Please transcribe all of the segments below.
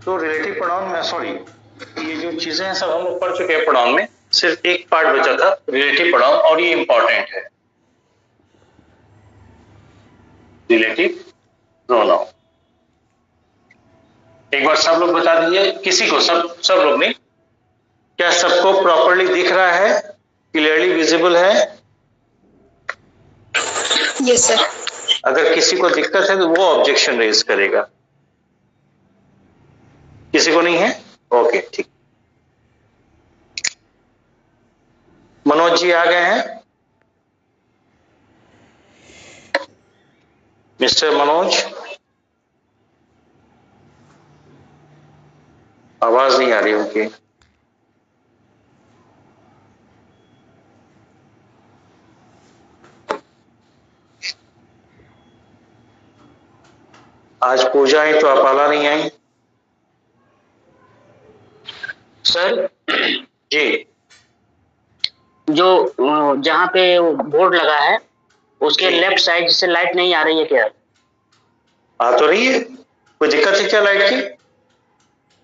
तो relative pronoun में sorry, ये जो चीजें हैं सब हम लोग पढ़ चुके हैं प्रोनाउन में, सिर्फ एक पार्ट बचा था रिलेटिव प्रोनाउन, और ये इंपॉर्टेंट है, रिलेटिव प्रोनाउन। एक बार सब लोग बता दीजिए, किसी को, सब लोग नहीं, क्या सबको प्रॉपरली दिख रहा है, क्लियरली विजिबल है? Yes sir. अगर किसी को दिक्कत है तो वो ऑब्जेक्शन रेज करेगा। किसी को नहीं है? ओके ठीक। मनोज जी आ गए हैं? मिस्टर मनोज, आवाज नहीं आ रही उनकी। आज पूजा आई तो आप आला नहीं आई? सर जी, जो जहाँ पे बोर्ड लगा है उसके जी। लेफ्ट साइड से लाइट नहीं आ रही है क्या? आ तो रही है, कोई दिक्कत है क्या लाइट की?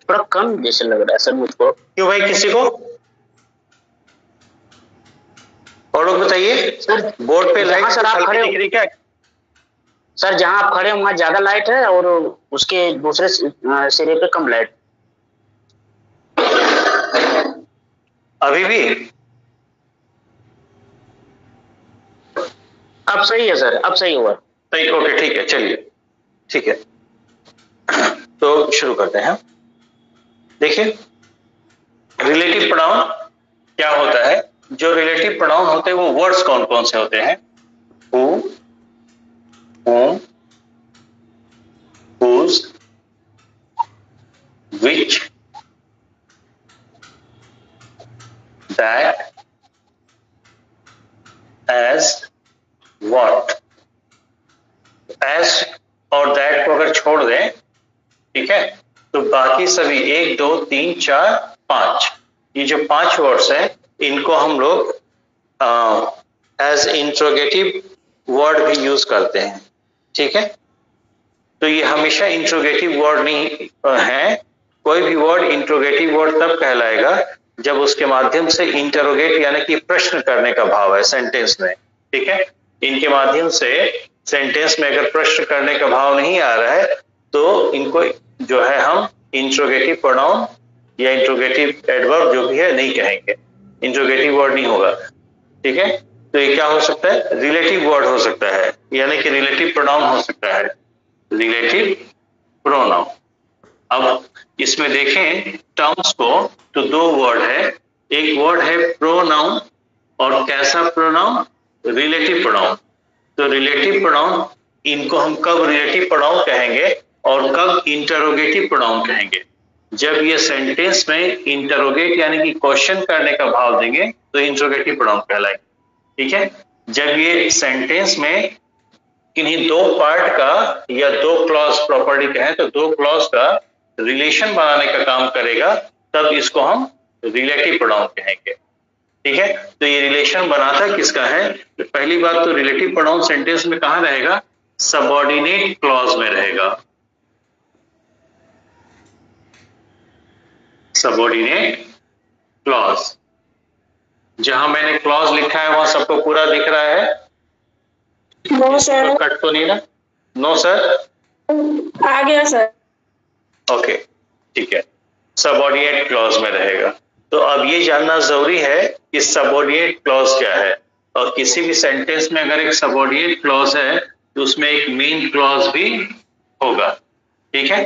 थोड़ा कम जैसे लग रहा है सर मुझको। क्यों भाई, किसी को? और लोग बताइए, सर बोर्ड पे लाइट सर आप खड़े दिख रही क्या? सर जहाँ आप खड़े हो वहाँ ज्यादा लाइट है और उसके दूसरे सिरे पे कम लाइट। अभी भी? अब सही है सर, अब सही हुआ। सही, ओके ठीक है, चलिए ठीक है। तो शुरू करते हैं। देखिए, रिलेटिव प्रोनाउन क्या होता है? जो रिलेटिव प्रोनाउन होते हैं वो वर्ड्स कौन कौन से होते हैं? Who, whom, whose, which, that, as, what। as और that को अगर छोड़ दें, ठीक है, तो बाकी सभी 1 2 3 4 5, ये जो 5 वर्ड्स हैं इनको हम लोग एज इंट्रोगेटिव वर्ड भी यूज करते हैं, ठीक है। तो ये हमेशा इंट्रोगेटिव वर्ड नहीं है। कोई भी वर्ड इंट्रोगेटिव वर्ड तब कहलाएगा जब उसके माध्यम से इंटरोगेट यानी कि प्रश्न करने का भाव है सेंटेंस में, ठीक है। इनके माध्यम से सेंटेंस में अगर प्रश्न करने का भाव नहीं आ रहा है तो इनको जो है हम इंट्रोगेटिव प्रोनाउन या इंट्रोगेटिव एडवर्ब जो भी है नहीं कहेंगे, इंट्रोगेटिव वर्ड नहीं होगा, ठीक है। तो ये क्या हो सकता है? रिलेटिव वर्ड हो सकता है, यानी कि रिलेटिव प्रोनाउन हो सकता है, रिलेटिव प्रोनाउन। अब इसमें देखें टर्म्स को तो 2 वर्ड है, एक वर्ड है प्रोनाउन और कैसा प्रोनाउन? Relative pronoun. तो रिलेटिव प्रोनाउन, इनको हम कब रिलेटिव प्रोनाउन कहेंगे और कब इंटरोगेटिव प्रोनाउन कहेंगे? जब ये सेंटेंस में इंटरोगेट यानी कि क्वेश्चन करने का भाव देंगे तो इंटरोगेटिव प्रोनाउन कहलाएगा, ठीक है। जब ये सेंटेंस में किन्हीं 2 पार्ट का या 2 क्लॉज प्रॉपर्टी कहें तो 2 क्लॉज का रिलेशन बनाने का काम करेगा तब इसको हम रिलेटिव प्रोनाउन कहेंगे, ठीक है। तो ये रिलेशन बनाता किसका है? तो पहली बात तो रिलेटिव प्रोनाउन सेंटेंस में कहां रहेगा? सबऑर्डिनेट क्लॉज में रहेगा, सबऑर्डिनेट क्लॉज। जहां मैंने क्लॉज लिखा है वहां सबको पूरा दिख रहा है? No sir. कट तो नहीं ना? नो सर, आ गया सर। ओके ठीक है, सबऑर्डिनेट क्लॉज में रहेगा। तो अब ये जानना जरूरी है कि सबऑर्डिनेट क्लॉज क्या है, और किसी भी सेंटेंस में अगर एक सबऑर्डिनेट क्लॉज है तो उसमें एक मेन क्लॉज भी होगा, ठीक है।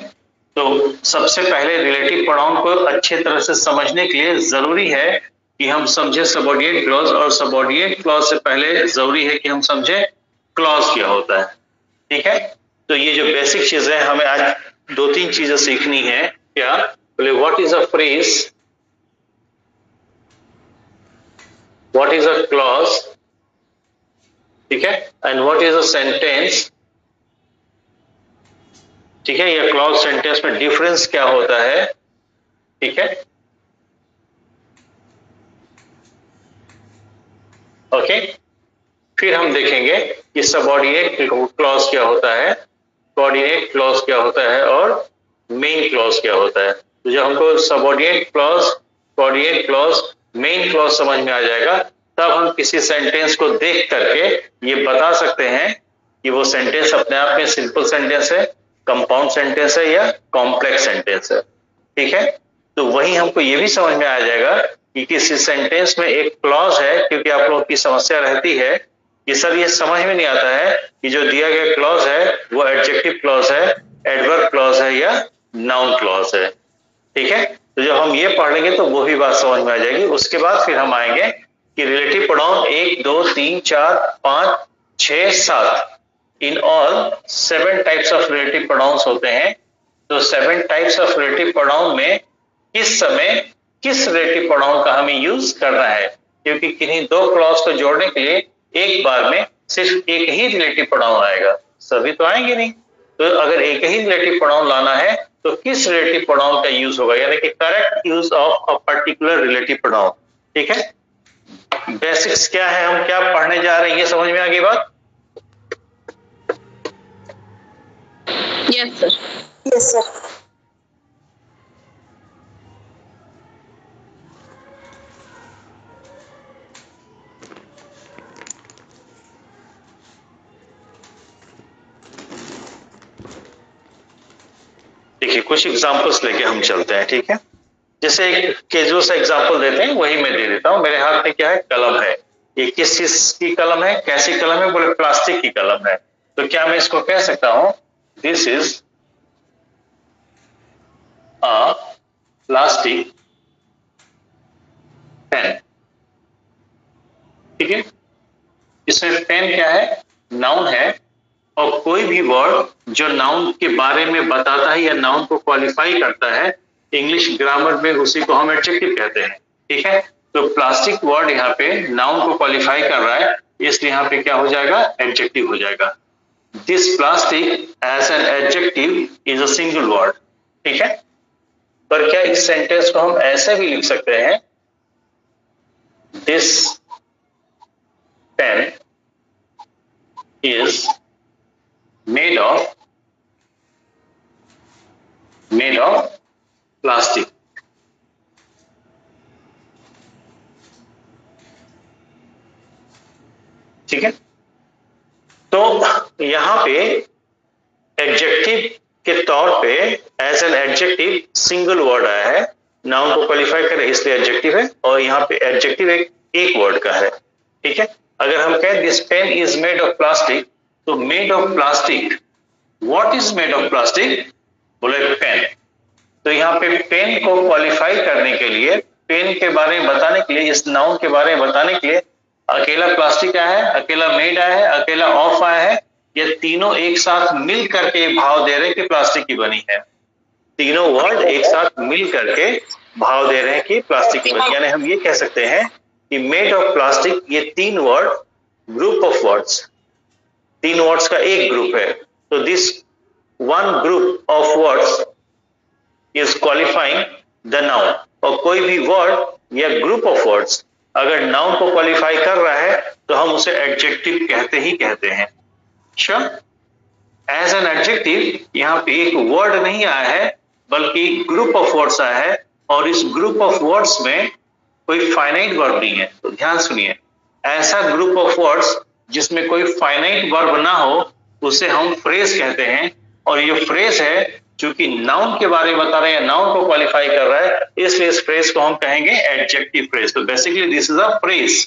तो सबसे पहले रिलेटिव प्रोनाउन को अच्छे तरह से समझने के लिए जरूरी है कि हम समझे सबऑर्डिनेट क्लॉज, और सबऑर्डिनेट क्लॉज से पहले जरूरी है कि हम समझे क्लॉज क्या होता है, ठीक है। तो ये जो बेसिक चीजें हमें आज 2-3 चीजें सीखनी है। क्या बोले? What is a phrase, what is a clause, ठीक है, and what is a sentence, ठीक है। या क्लॉज सेंटेंस में डिफरेंस क्या होता है, ठीक है, ओके। फिर हम देखेंगे कि सबऑर्डिनेट क्लॉज क्या होता है, कोऑर्डिनेट क्लॉज क्या होता है, और मेन क्लॉज क्या होता है। तो जब हमको subordinate clause, coordinate clause, main clause समझ में आ जाएगा, तब हम किसी सेंटेंस को देख करके ये बता सकते हैं कि वो सेंटेंस अपने आप में सिंपल सेंटेंस है, कंपाउंड सेंटेंस है या कॉम्प्लेक्स सेंटेंस है। ठीक है, तो वही हमको ये भी समझ में आ जाएगा कि किसी सेंटेंस में एक क्लॉज है, क्योंकि आप लोगों की समस्या रहती है कि सर ये समझ में नहीं आता है कि जो दिया गया क्लॉज है वो एडजेक्टिव क्लॉज है, एडवर्ब क्लॉज है या नाउन क्लॉज है। ठीक है, तो जब हम ये पढ़ लेंगे तो वो भी बात समझ में आ जाएगी। उसके बाद फिर हम आएंगे कि relative pronoun 1 2 3 4 5 6 7, in all 7 types of relative pronouns होते हैं। तो 7 टाइप्स ऑफ रिलेटिव प्रोनाउन में किस समय किस रिलेटिव प्रोनाउन का हमें यूज करना है, क्योंकि किन्हीं दो क्लॉज को जोड़ने के लिए एक बार में सिर्फ एक ही रिलेटिव प्रोनाउन आएगा, सभी तो आएंगे नहीं। तो अगर एक ही रिलेटिव प्रोनाउन लाना है तो किस रिलेटिव प्रोनाउन का यूज होगा, यानी कि correct use of a particular relative pronoun. ठीक है, बेसिक्स क्या है, हम क्या पढ़ने जा रहे हैं, ये समझ में आ गई बात। Yes sir. Yes sir. देखिए कुछ एग्जांपल्स लेके हम चलते हैं। ठीक है, जैसे एक कैजुअल सा एग्जांपल देते हैं, वही मैं दे देता हूं। मेरे हाथ में क्या है, कलम है। ये किस चीज की कलम है, कैसी कलम है, बोले प्लास्टिक की कलम है। तो क्या मैं इसको कह सकता हूं this is a plastic pen. ठीक है, इसमें पेन क्या है, नाउन है, और कोई भी वर्ड जो नाउन के बारे में बताता है या नाउन को क्वालिफाई करता है, इंग्लिश ग्रामर में उसी को हम एडजेक्टिव कहते हैं। ठीक है, तो प्लास्टिक वर्ड यहाँ पे नाउन को क्वालिफाई कर रहा है, इसलिए यहाँ पे क्या हो जाएगा, एडजेक्टिव हो जाएगा। This plastic as an adjective is a single word. ठीक है, पर क्या इस सेंटेंस को हम ऐसे भी लिख सकते हैं, this pen is made of plastic। ठीक है, तो यहां पे एडजेक्टिव के तौर पे as an adjective single word आया है, नाउन को क्वालिफाई करे इसलिए एडजेक्टिव है, और यहाँ पे एडजेक्टिव एक वर्ड का है। ठीक है, अगर हम कहें this pen is made of plastic, तो made of plastic, what is made of plastic, बोले पेन। तो यहाँ पे पेन को क्वालिफाई करने के लिए, पेन के बारे में बताने के लिए, इस नाउन के बारे में बताने के लिए अकेला प्लास्टिक आया है, अकेला मेड आया है, अकेला ऑफ आया है, ये तीनों एक साथ मिल करके भाव दे रहे हैं कि प्लास्टिक की बनी है। तीनों वर्ड एक साथ मिल करके भाव दे रहे हैं कि प्लास्टिक की बनी, यानी हम ये कह सकते हैं कि मेड ऑफ प्लास्टिक, ये तीन वर्ड ग्रुप ऑफ वर्ड्स, तीन वर्ड्स का एक ग्रुप है। तो this one group of words is qualifying the noun. और कोई भी वर्ड या ग्रुप ऑफ वर्ड्स अगर नाउन को क्वालिफाई कर रहा है तो हम उसे एडजेक्टिव कहते ही कहते हैं। श्योर, एज एन एडजेक्टिव यहाँ पे एक वर्ड नहीं आया है बल्कि ग्रुप ऑफ वर्ड्स आया है, और इस ग्रुप ऑफ वर्ड्स में कोई फाइनाइट वर्ब नहीं है। तो ध्यान सुनिए, ऐसा ग्रुप ऑफ वर्ड्स जिसमें कोई फाइनाइट वर्ब ना हो उसे हम फ्रेज कहते हैं, और ये फ्रेज है क्योंकि नाउन के बारे में बता रहे हैं, नाउन को क्वालिफाई कर रहा है, इसलिए इस फ्रेज को हम कहेंगे एडजेक्टिव फ्रेज। तो basically this is a phrase.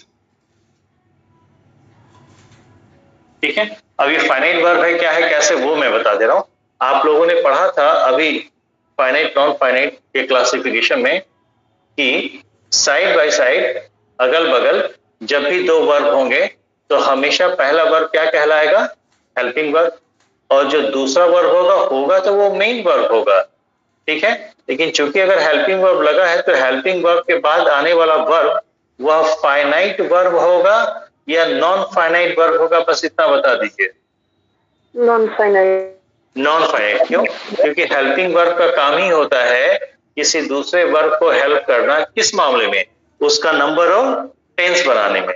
ठीक है, अब ये फाइनाइट वर्ब है क्या है कैसे, वो मैं बता दे रहा हूं। आप लोगों ने पढ़ा था अभी फाइनाइट नॉन फाइनाइट के क्लासिफिकेशन में कि साइड बाय साइड, अगल बगल, जब भी दो वर्ब होंगे तो हमेशा पहला वर्ब क्या कहलाएगा, हेल्पिंग वर्ब, और जो दूसरा वर्ब होगा तो वो मेन वर्ब होगा। ठीक है, लेकिन चूंकि अगर हेल्पिंग वर्ब लगा है तो हेल्पिंग वर्ब के बाद आने वाला वर्ब वह फाइनाइट वर्ब होगा या नॉन फाइनाइट वर्ब होगा, बस इतना बता दीजिए। Non finite. नॉन फाइनाइट क्यों, क्योंकि हेल्पिंग वर्ब का काम ही होता है किसी दूसरे वर्ब को हेल्प करना, किस मामले में, उसका नंबर और टेंस बनाने में।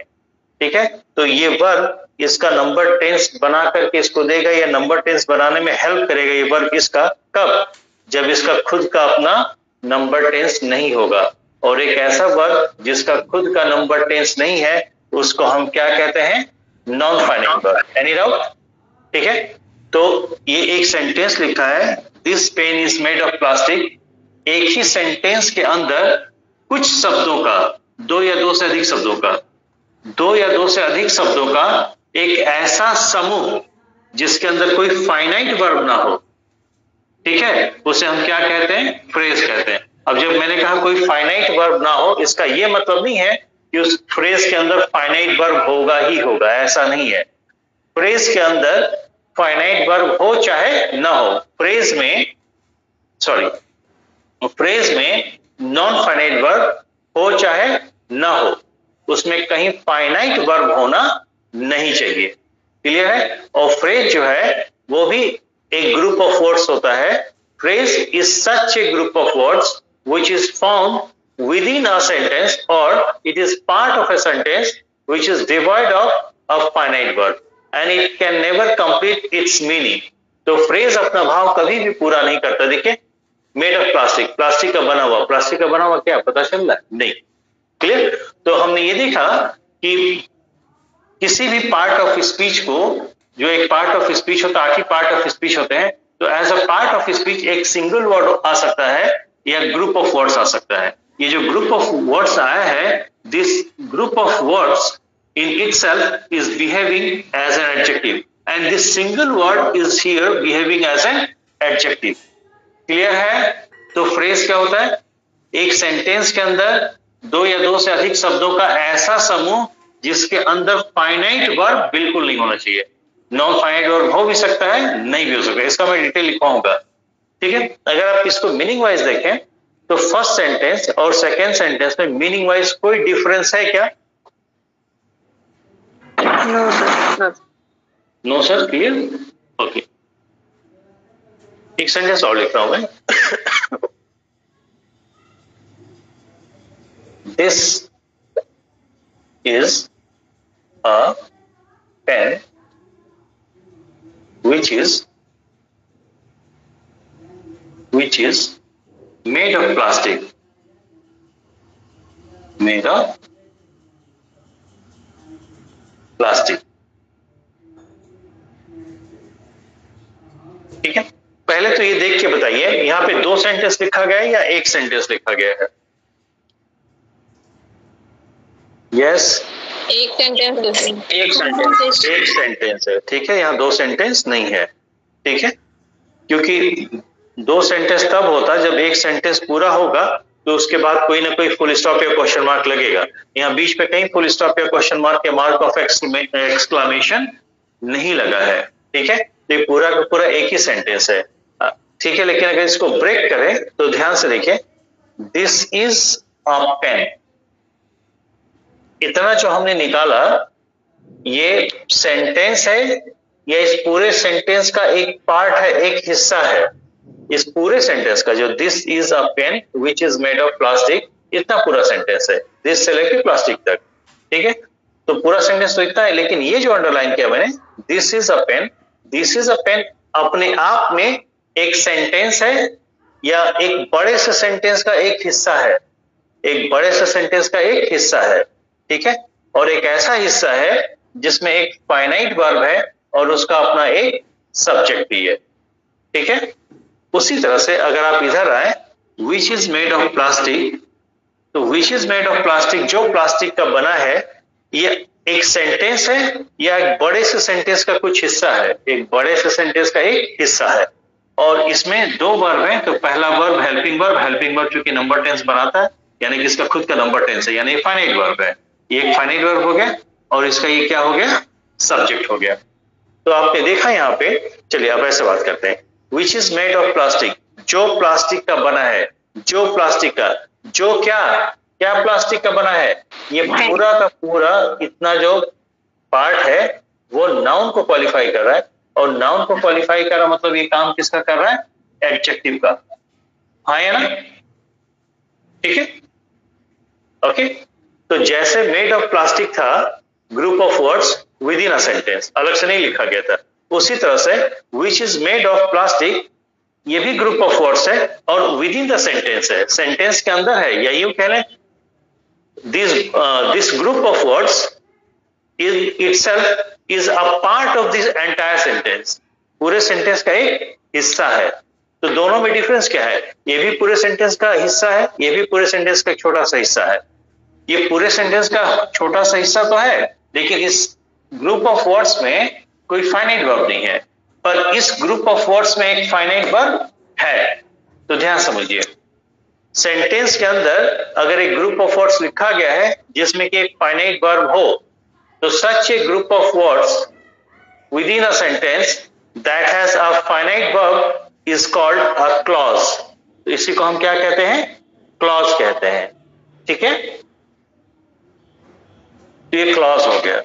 ठीक है, तो ये वर्ब इसका नंबर टेंस बना करके इसको देगा या नंबर टेंस बनाने में हेल्प करेगा ये वर्ब इसका, कब, जब इसका खुद का अपना नंबर टेंस नहीं होगा, और एक ऐसा वर्ब जिसका खुद का नंबर टेंस नहीं है उसको हम क्या कहते हैं? Non finite verb. Any doubt? ठीक है, तो ये एक सेंटेंस लिखा है, this pen is made of plastic. एक ही सेंटेंस के अंदर कुछ शब्दों का, दो या दो से अधिक शब्दों का, दो या दो से अधिक शब्दों का एक ऐसा समूह जिसके अंदर कोई फाइनाइट वर्ब ना हो, ठीक है, उसे हम क्या कहते हैं? फ्रेज कहते हैं। अब जब मैंने कहा कोई फाइनाइट वर्ब ना हो, इसका यह मतलब नहीं है कि उस फ्रेज के अंदर फाइनाइट वर्ब होगा ही होगा, ऐसा नहीं है। फ्रेज के अंदर फाइनाइट वर्ब हो चाहे ना हो, फ्रेज में नॉन फाइनाइट वर्ब हो चाहे ना हो, उसमें कहीं फाइनाइट वर्ब होना नहीं चाहिए। क्लियर है? और फ्रेज जो है वो भी एक ग्रुप ऑफ वर्ड्स होता है। Phrase is such A group of words which is found within a sentence, or it is part of a sentence which is devoid of a finite verb and it can never complete its meaning. तो phrase अपना भाव कभी भी पूरा नहीं करता। देखिए, made of plastic, plastic का बना हुआ, प्लास्टिक का बना हुआ क्या पता चल रहा है? नहीं। क्लियर? तो हमने ये देखा कि किसी भी पार्ट ऑफ स्पीच को, जो एक पार्ट ऑफ स्पीच होता है, 8 ही पार्ट ऑफ स्पीच होते हैं, तो as a part of speech एक सिंगल वर्ड आ सकता है या ग्रुप ऑफ वर्ड्स आ सकता है। ये जो ग्रुप ऑफ वर्ड्स आया है, this group of words in itself is behaving as an adjective and this single word is here behaving as an adjective. Clear है? तो फ्रेज क्या होता है? एक सेंटेंस के अंदर दो या दो से अधिक शब्दों का ऐसा समूह जिसके अंदर फाइनाइट वर्ब बिल्कुल नहीं होना चाहिए। नॉन फाइनाइट वर्ब हो भी सकता है, नहीं भी हो सकता है, इसका मैं डिटेल लिखवाऊंगा। ठीक है? अगर आप इसको मीनिंग वाइज देखें तो फर्स्ट सेंटेंस और सेकेंड सेंटेंस में मीनिंग वाइज कोई डिफरेंस है क्या? No sir. No sir. Clear? Okay, एक सेंटेंस और लिख रहा हूं मैं। This is a pen which is made of plastic, made of plastic। ठीक है, पहले तो ये देख के बताइए, यहां पे दो सेंटेंस लिखा गया है या एक सेंटेंस लिखा गया है? यस, एक सेंटेंस एक सेंटेंस है। ठीक है, यहाँ दो सेंटेंस नहीं है। ठीक है, क्योंकि दो सेंटेंस तब होता जब एक सेंटेंस पूरा होगा तो उसके बाद कोई ना कोई फुल स्टॉप या क्वेश्चन मार्क लगेगा। यहाँ बीच में कहीं फुल स्टॉप या क्वेश्चन मार्क या मार्क ऑफ एक्सक्लामेशन नहीं लगा है। ठीक है, तो ये पूरा का पूरा एक ही सेंटेंस है। ठीक है, लेकिन अगर इसको ब्रेक करें तो ध्यान से देखिए, दिस इज अ पेन, इतना जो हमने निकाला ये सेंटेंस है या इस पूरे सेंटेंस का एक पार्ट है, एक हिस्सा है? इस पूरे सेंटेंस का जो this is a pen which is made of plastic, इतना पूरा सेंटेंस है, दिस से लेकर प्लास्टिक तक। ठीक है, तो पूरा सेंटेंस तो इतना है, लेकिन ये जो अंडरलाइन किया मैंने, this is a pen, this is a pen अपने आप में एक सेंटेंस है या एक बड़े से सेंटेंस का एक हिस्सा है? एक बड़े से सेंटेंस का एक हिस्सा है। ठीक है, और एक ऐसा हिस्सा है जिसमें एक फाइनाइट वर्ब है और उसका अपना एक सब्जेक्ट भी है। ठीक है, उसी तरह से अगर आप इधर आए, which is made of plastic, तो which is made of plastic जो प्लास्टिक का बना है, ये एक सेंटेंस है या एक बड़े से सेंटेंस का कुछ हिस्सा है? एक बड़े से सेंटेंस का एक हिस्सा है, और इसमें दो वर्ब है। तो पहला वर्ब हेल्पिंग वर्ब चूंकि नंबर टेंस बनाता है, यानी कि इसका खुद का नंबर टेंस है, यानी फाइनाइट वर्ब है। ये एक फाइनाइट वर्ब हो गया और इसका ये क्या हो गया? सब्जेक्ट हो गया। तो आपने देखा यहाँ पे, चलिए अब ऐसे बात करते हैं, विच इज मेड ऑफ प्लास्टिक जो प्लास्टिक का बना है, जो प्लास्टिक का, जो क्या क्या प्लास्टिक का बना है? ये पूरा का पूरा इतना जो पार्ट है वो नाउन को क्वालिफाई कर रहा है, और नाउन को क्वालिफाई कर रहा मतलब ये काम किसका कर रहा है? एडजेक्टिव का। हाँ या ना? ठीक है, ओके। तो जैसे मेड ऑफ प्लास्टिक था group of words with in a sentence, अलग से नहीं लिखा गया था, उसी तरह से विच इज मेड ऑफ प्लास्टिक ये भी ग्रुप ऑफ वर्ड्स है और विद इन द सेंटेंस है, सेंटेंस के अंदर है, या यूं कह लें this group of words itself is a part of this entire sentence, पूरे सेंटेंस का एक हिस्सा है। तो दोनों में डिफरेंस क्या है? ये भी पूरे सेंटेंस का हिस्सा है, ये भी पूरे सेंटेंस का छोटा सा हिस्सा है। ये पूरे सेंटेंस का छोटा सा हिस्सा तो है, लेकिन इस ग्रुप ऑफ वर्ड्स में कोई फाइनाइट वर्ब नहीं है, पर इस ग्रुप ऑफ वर्ड्स में एक फाइनाइट वर्ब है। तो ध्यान समझिए, सेंटेंस के अंदर अगर एक ग्रुप ऑफ वर्ड्स लिखा गया है जिसमें कि एक फाइनाइट वर्ब हो, तो such a group of words within a sentence that has a finite verb is called a clause। तो इसी को हम क्या कहते हैं? क्लॉज कहते हैं। ठीक है, तो ये क्लॉज हो गया।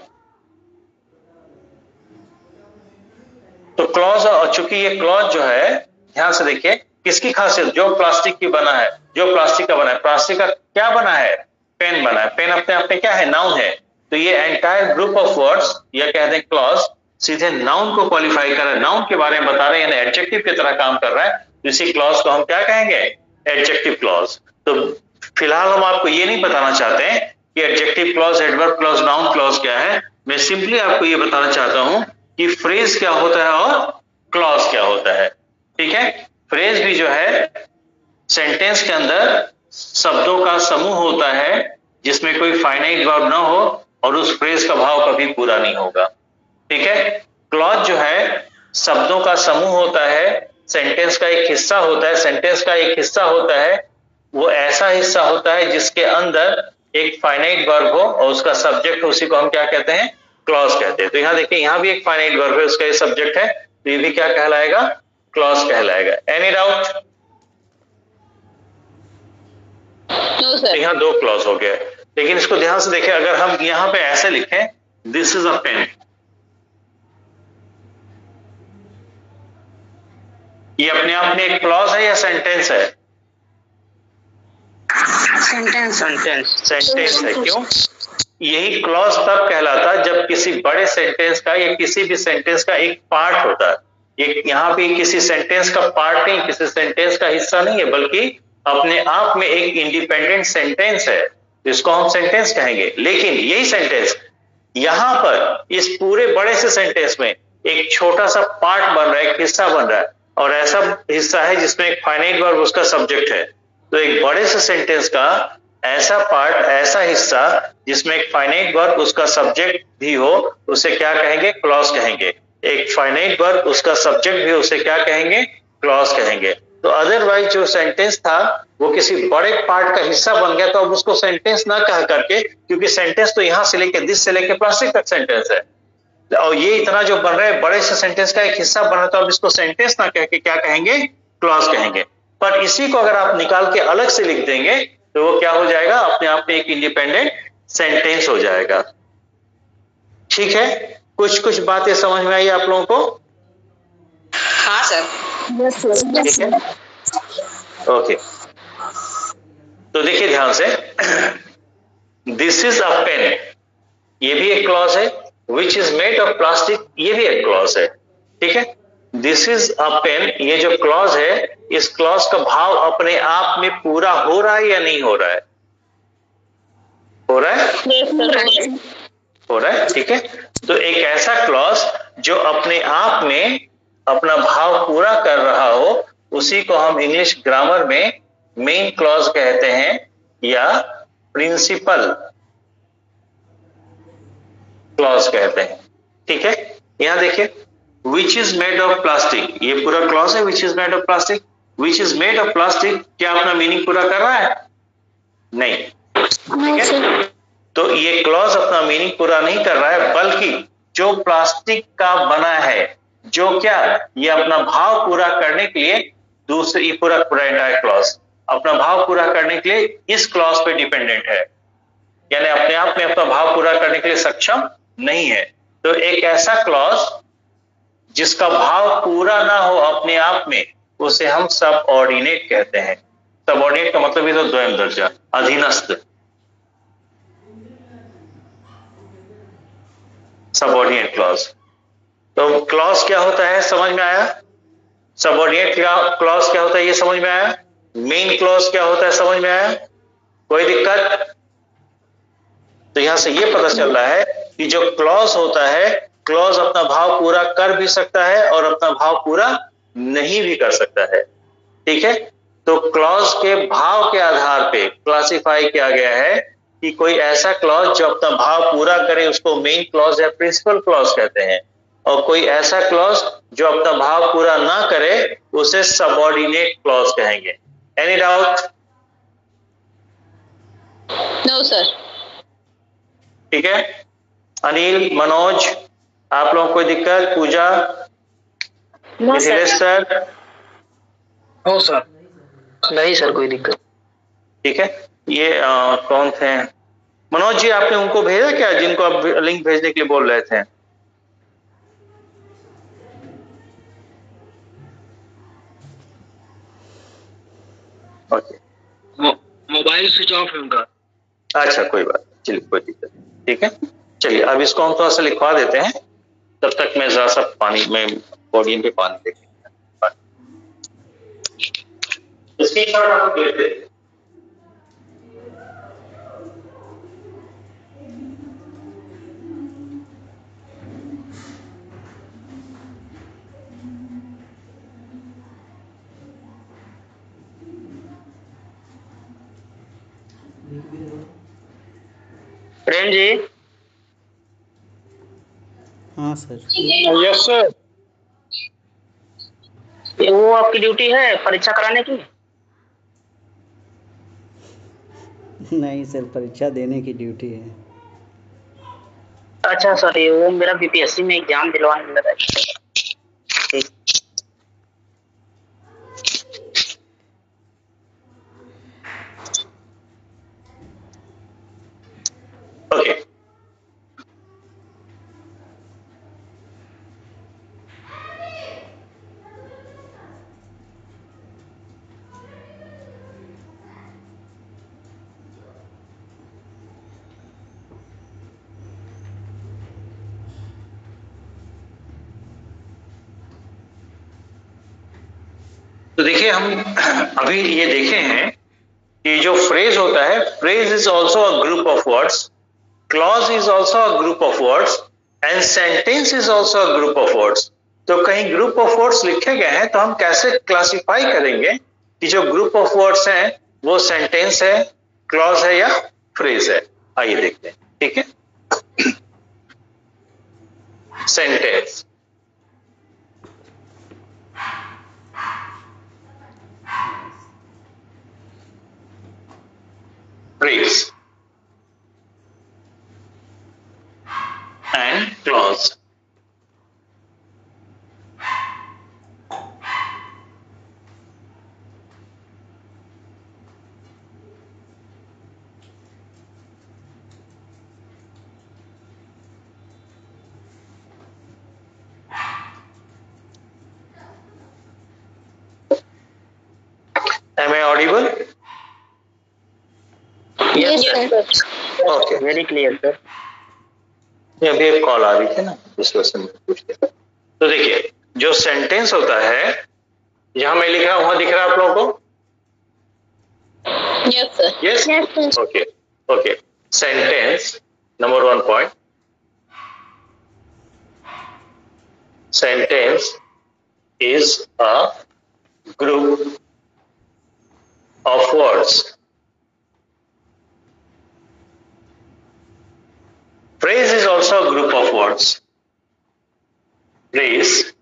तो क्लॉज, और चूंकि ये क्लॉज जो है, ध्यान से देखिए किसकी खासियत, जो प्लास्टिक की बना है, जो प्लास्टिक का बना है, प्लास्टिक का क्या बना है? पेन बना है। पेन अपने आप में क्या है? नाउन है। तो ये एंटायर ग्रुप ऑफ वर्ड्स, या कहते हैं क्लॉज, सीधे नाउन को क्वालिफाई कर रहा है, नाउन के बारे में बता रहे हैं, यानी एडजेक्टिव की तरह काम कर रहा है। तो इसी क्लॉज को हम क्या कहेंगे? Adjective clause. तो फिलहाल हम आपको ये नहीं बताना चाहते हैं कि adjective clause, adverb clause, noun clause क्या है। मैं सिंपली आपको ये बताना चाहता हूं कि फ्रेज क्या होता है और क्लॉज क्या होता है। ठीक है, फ्रेज भी जो है सेंटेंस के अंदर शब्दों का समूह होता है जिसमें कोई फाइनाइट वर्ब ना हो और उस फ्रेज का भाव कभी पूरा नहीं होगा। ठीक है, क्लॉज जो है शब्दों का समूह होता है, सेंटेंस का एक हिस्सा होता है, सेंटेंस का एक हिस्सा होता है, वो ऐसा हिस्सा होता है जिसके अंदर एक फाइनाइट वर्ब हो और उसका सब्जेक्ट हो, उसी को हम क्या कहते हैं? क्लॉज कहते हैं। तो यहां देखिए, यहां भी एक फाइनाइट वर्ब है, उसका सब्जेक्ट है, तो ये भी क्या कहलाएगा? क्लॉज कहलाएगा। Any doubt? No sir. यहां दो क्लॉज हो गए, लेकिन इसको ध्यान से देखिए, अगर हम यहां पे ऐसे लिखें, दिस इज अ पेन, ये अपने आप में एक क्लॉज है या सेंटेंस है? सेंटेंस सेंटेंस सेंटेंस है। क्यों? यही क्लॉज तब कहलाता है जब किसी बड़े सेंटेंस का या किसी भी सेंटेंस का एक पार्ट होता है। ये यहां पे किसी सेंटेंस का पार्ट नहीं, किसी सेंटेंस का हिस्सा नहीं है, बल्कि अपने आप में एक इंडिपेंडेंट सेंटेंस है, इसको हम सेंटेंस कहेंगे। लेकिन यही सेंटेंस यहां पर इस पूरे बड़े से सेंटेंस में एक छोटा सा पार्ट बन रहा है, एक हिस्सा बन रहा है, और ऐसा हिस्सा है जिसमें एक फाइनाइट वर्ब उसका सब्जेक्ट है। तो एक बड़े से सेंटेंस का ऐसा पार्ट, ऐसा हिस्सा जिसमें एक फाइनाइट वर्ब उसका सब्जेक्ट भी हो, उसे क्या कहेंगे? क्लॉज कहेंगे। एक फाइनाइट वर्ब उसका सब्जेक्ट भी, उसे क्या कहेंगे? क्लॉज कहेंगे। तो अदरवाइज जो सेंटेंस था वो किसी बड़े पार्ट का हिस्सा बन गया, तो अब उसको सेंटेंस ना कह करके, क्योंकि सेंटेंस तो यहां से लेके दिस से लेके प्लास्टिक तक सेंटेंस है, और ये इतना जो बन रहा है बड़े से सेंटेंस का एक हिस्सा बन रहा है, तो अब इसको सेंटेंस ना कह के क्या कहेंगे? क्लॉज कहेंगे। पर इसी को अगर आप निकाल के अलग से लिख देंगे तो वो क्या हो जाएगा? अपने आप में एक इंडिपेंडेंट सेंटेंस हो जाएगा। ठीक है, कुछ कुछ बातें समझ में आई आप लोगों को? हाँ सर। ठीक है, ओके। तो देखिए ध्यान से, दिस इज अ पेन, ये भी एक क्लॉज है। विच इज मेड ऑफ प्लास्टिक, ये भी एक क्लॉज है। ठीक है, दिस इज अ पेन, ये जो क्लॉज है, इस क्लॉज का भाव अपने आप में पूरा हो रहा है या नहीं हो रहा है? हो रहा है, हो रहा है। ठीक है, तो एक ऐसा क्लॉज जो अपने आप में अपना भाव पूरा कर रहा हो, उसी को हम इंग्लिश ग्रामर में मेन क्लॉज कहते हैं या प्रिंसिपल क्लॉज कहते हैं। ठीक है, यहां देखिए, विच इज मेड ऑफ प्लास्टिक, ये पूरा क्लॉज है। विच is made of plastic, which is made of plastic, क्या अपना मीनिंग पूरा कर रहा है? नहीं। ठीक है, तो ये क्लॉज अपना मीनिंग पूरा नहीं कर रहा है, बल्कि जो प्लास्टिक का बना है, जो क्या, ये अपना भाव पूरा करने के लिए दूसरी पूरा एंटायर क्लॉज अपना भाव पूरा करने के लिए इस क्लॉज पे डिपेंडेंट है, यानी अपने आप में अपना भाव पूरा करने के लिए सक्षम नहीं है। तो एक ऐसा क्लॉज जिसका भाव पूरा ना हो अपने आप में, उसे हम सबऑर्डिनेट कहते हैं। सबऑर्डिनेट का मतलब ये तो द्वयम दर्जा, अधीनस्थ, सबऑर्डिनेट क्लॉज। तो क्लॉज क्या होता है, समझ में आया? सबऑर्डिनेट क्लॉज क्या होता है ये समझ में आया? मेन क्लॉज क्या होता है समझ में आया? कोई दिक्कत? तो यहां से ये पता चल रहा है कि जो क्लॉज होता है, क्लॉज अपना भाव पूरा कर भी सकता है और अपना भाव पूरा नहीं भी कर सकता है। ठीक है, तो क्लॉज के भाव के आधार पे क्लासिफाई किया गया है कि कोई ऐसा क्लॉज जो अपना भाव पूरा करे उसको मेन क्लॉज या प्रिंसिपल क्लॉज कहते हैं, और कोई ऐसा क्लॉज जो अपना भाव पूरा ना करे उसे सबऑर्डिनेट क्लॉज कहेंगे। Any doubt? No sir. ठीक है, अनिल, मनोज, आप लोगों को कोई दिक्कत? Puja, Mithilesh sir? No sir. नहीं सर, कोई दिक्कत। ठीक है, ये कौन थे? मनोज जी, आपने उनको भेजा क्या जिनको आप लिंक भेजने के लिए बोल रहे थे? ओके, मोबाइल स्विच ऑफ है उनका। अच्छा कोई बात नहीं, चलिए कोई दिक्कत नहीं। ठीक है, चलिए अब इसको हम थोड़ा सा लिखवा देते हैं, तब तक मैं जरा सा पानी में पोडियम पे पानी देख इसकी शॉट आपको भेज देते हैं। प्रेम जी। हाँ सर। Yes sir. ये वो आपकी ड्यूटी है परीक्षा कराने की? नहीं सर, परीक्षा देने की ड्यूटी है। अच्छा सर, ये वो मेरा बीपीएससी में एग्जाम दिलवाने लगा है। ठीक। ओके, तो देखिए हम अभी ये देखे हैं कि जो फ्रेज होता है, phrase is also a group of words, clause is also a group of words and sentence is also a group of words. तो कहीं ग्रुप ऑफ वर्ड्स लिखे गए हैं तो हम कैसे क्लासिफाई करेंगे कि जो ग्रुप ऑफ वर्ड्स हैं वो सेंटेंस है, क्लॉज है या फ्रेज है? आइए देखते हैं। ठीक है, sentence, phrase and clause. Am I audible? Yes, sir. Okay. Very clear sir. ये अभी एक कॉल आ रही थी ना, इस वजह से मैं पूछ लिया। तो देखिए जो सेंटेंस होता है, जहां मैं लिख रहा हूं वहां दिख रहा है आप लोगों को? Yes sir. Yes? Okay. Okay. Sentence, number 1 point. Sentence is a group of words. Phrase is also a group of words. Phrase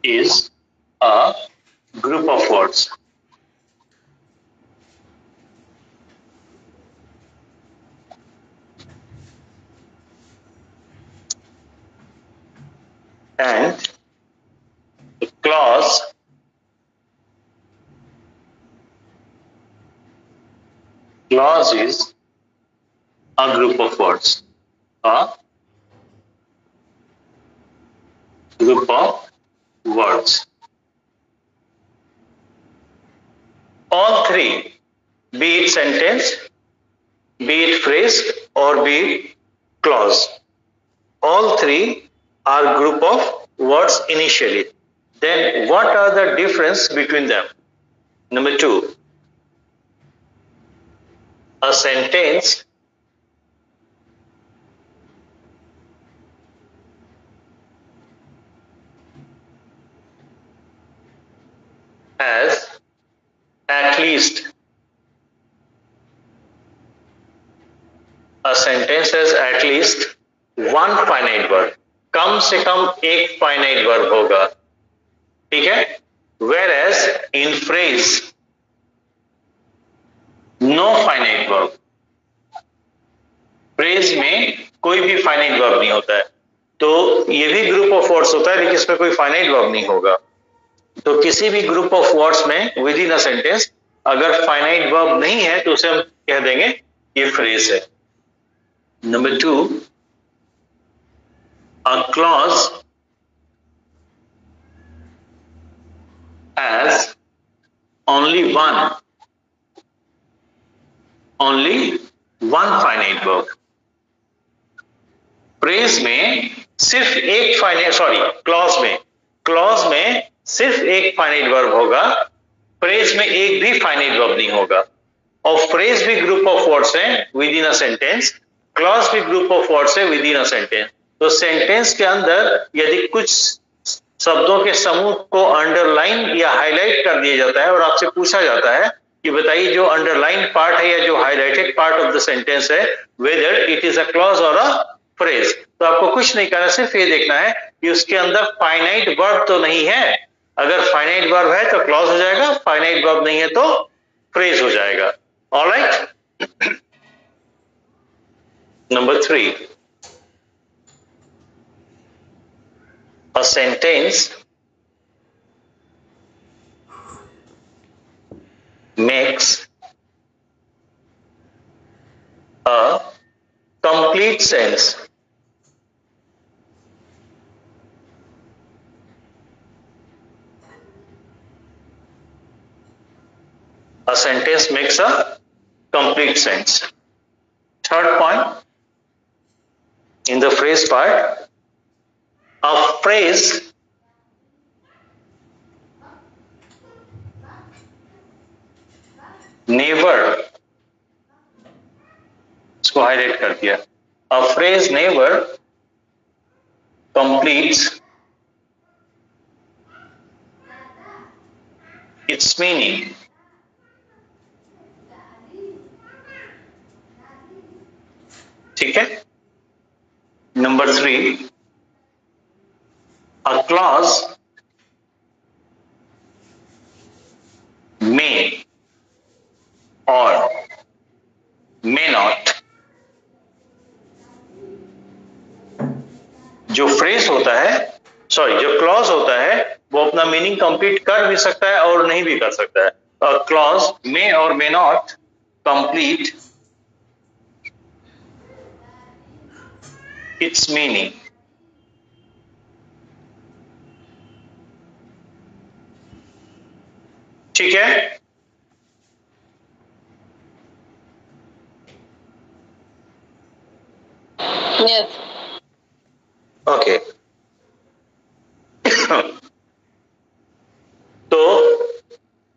is a group of words. And the clause is a group of words. A group of words. All three, be it sentence, be it phrase, or be it clause, all three are group of words initially. Then what are the difference between them? Number 2, a sentence has at least one finite verb. कम से कम एक finite verb होगा, ठीक है? Whereas in phrase no finite verb. Phrase में कोई भी finite verb नहीं होता है. तो ये भी group of words होता है लेकिन इसमें कोई finite verb नहीं होगा. तो किसी भी group of words में within a sentence अगर finite verb नहीं है तो उसे हम कह देंगे ये phrase है. Number 2, a clause has only one finite verb. Phrase में सिर्फ एक clause में सिर्फ एक finite verb होगा, phrase में एक भी finite verb नहीं होगा. और phrase भी group of words है within a sentence, clause भी group of words है within a sentence. तो sentence के अंदर यदि कुछ शब्दों के समूह को अंडरलाइन या हाईलाइट कर दिया जाता है और आपसे पूछा जाता है कि बताइए जो अंडरलाइन पार्ट है या जो highlighted part of the sentence है whether it is a clause और अ फ्रेज, तो आपको कुछ नहीं करना, सिर्फ ये देखना है कि उसके अंदर फाइनाइट वर्ब तो नहीं है. अगर फाइनाइट वर्ब है तो क्लॉज हो जाएगा, फाइनाइट वर्ब नहीं है तो फ्रेज हो जाएगा. Alright. Number 3, a sentence makes a complete sense a sentence makes a complete sense. Third point, in the phrase part, a phrase never, इसको हाईलाइट कर दिया, a phrase never completes its meaning. ठीक है. Number 3, a clause may or may not, जो phrase होता है जो clause होता है वो अपना मीनिंग कंप्लीट कर भी सकता है और नहीं भी कर सकता है. अ क्लॉज मे और may not complete it's meaning. ठीक है. Yes. ओके. तो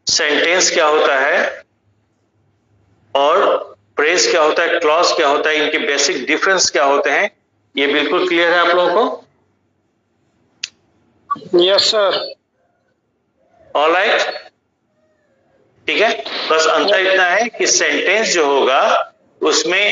सेंटेंस क्या होता है और फ्रेज क्या होता है, क्लॉज क्या होता है, इनके बेसिक डिफरेंस क्या होते हैं, ये बिल्कुल क्लियर है आप लोगों को? Yes sir. ऑलराइट. ठीक है. बस अंतर इतना है कि सेंटेंस जो होगा उसमें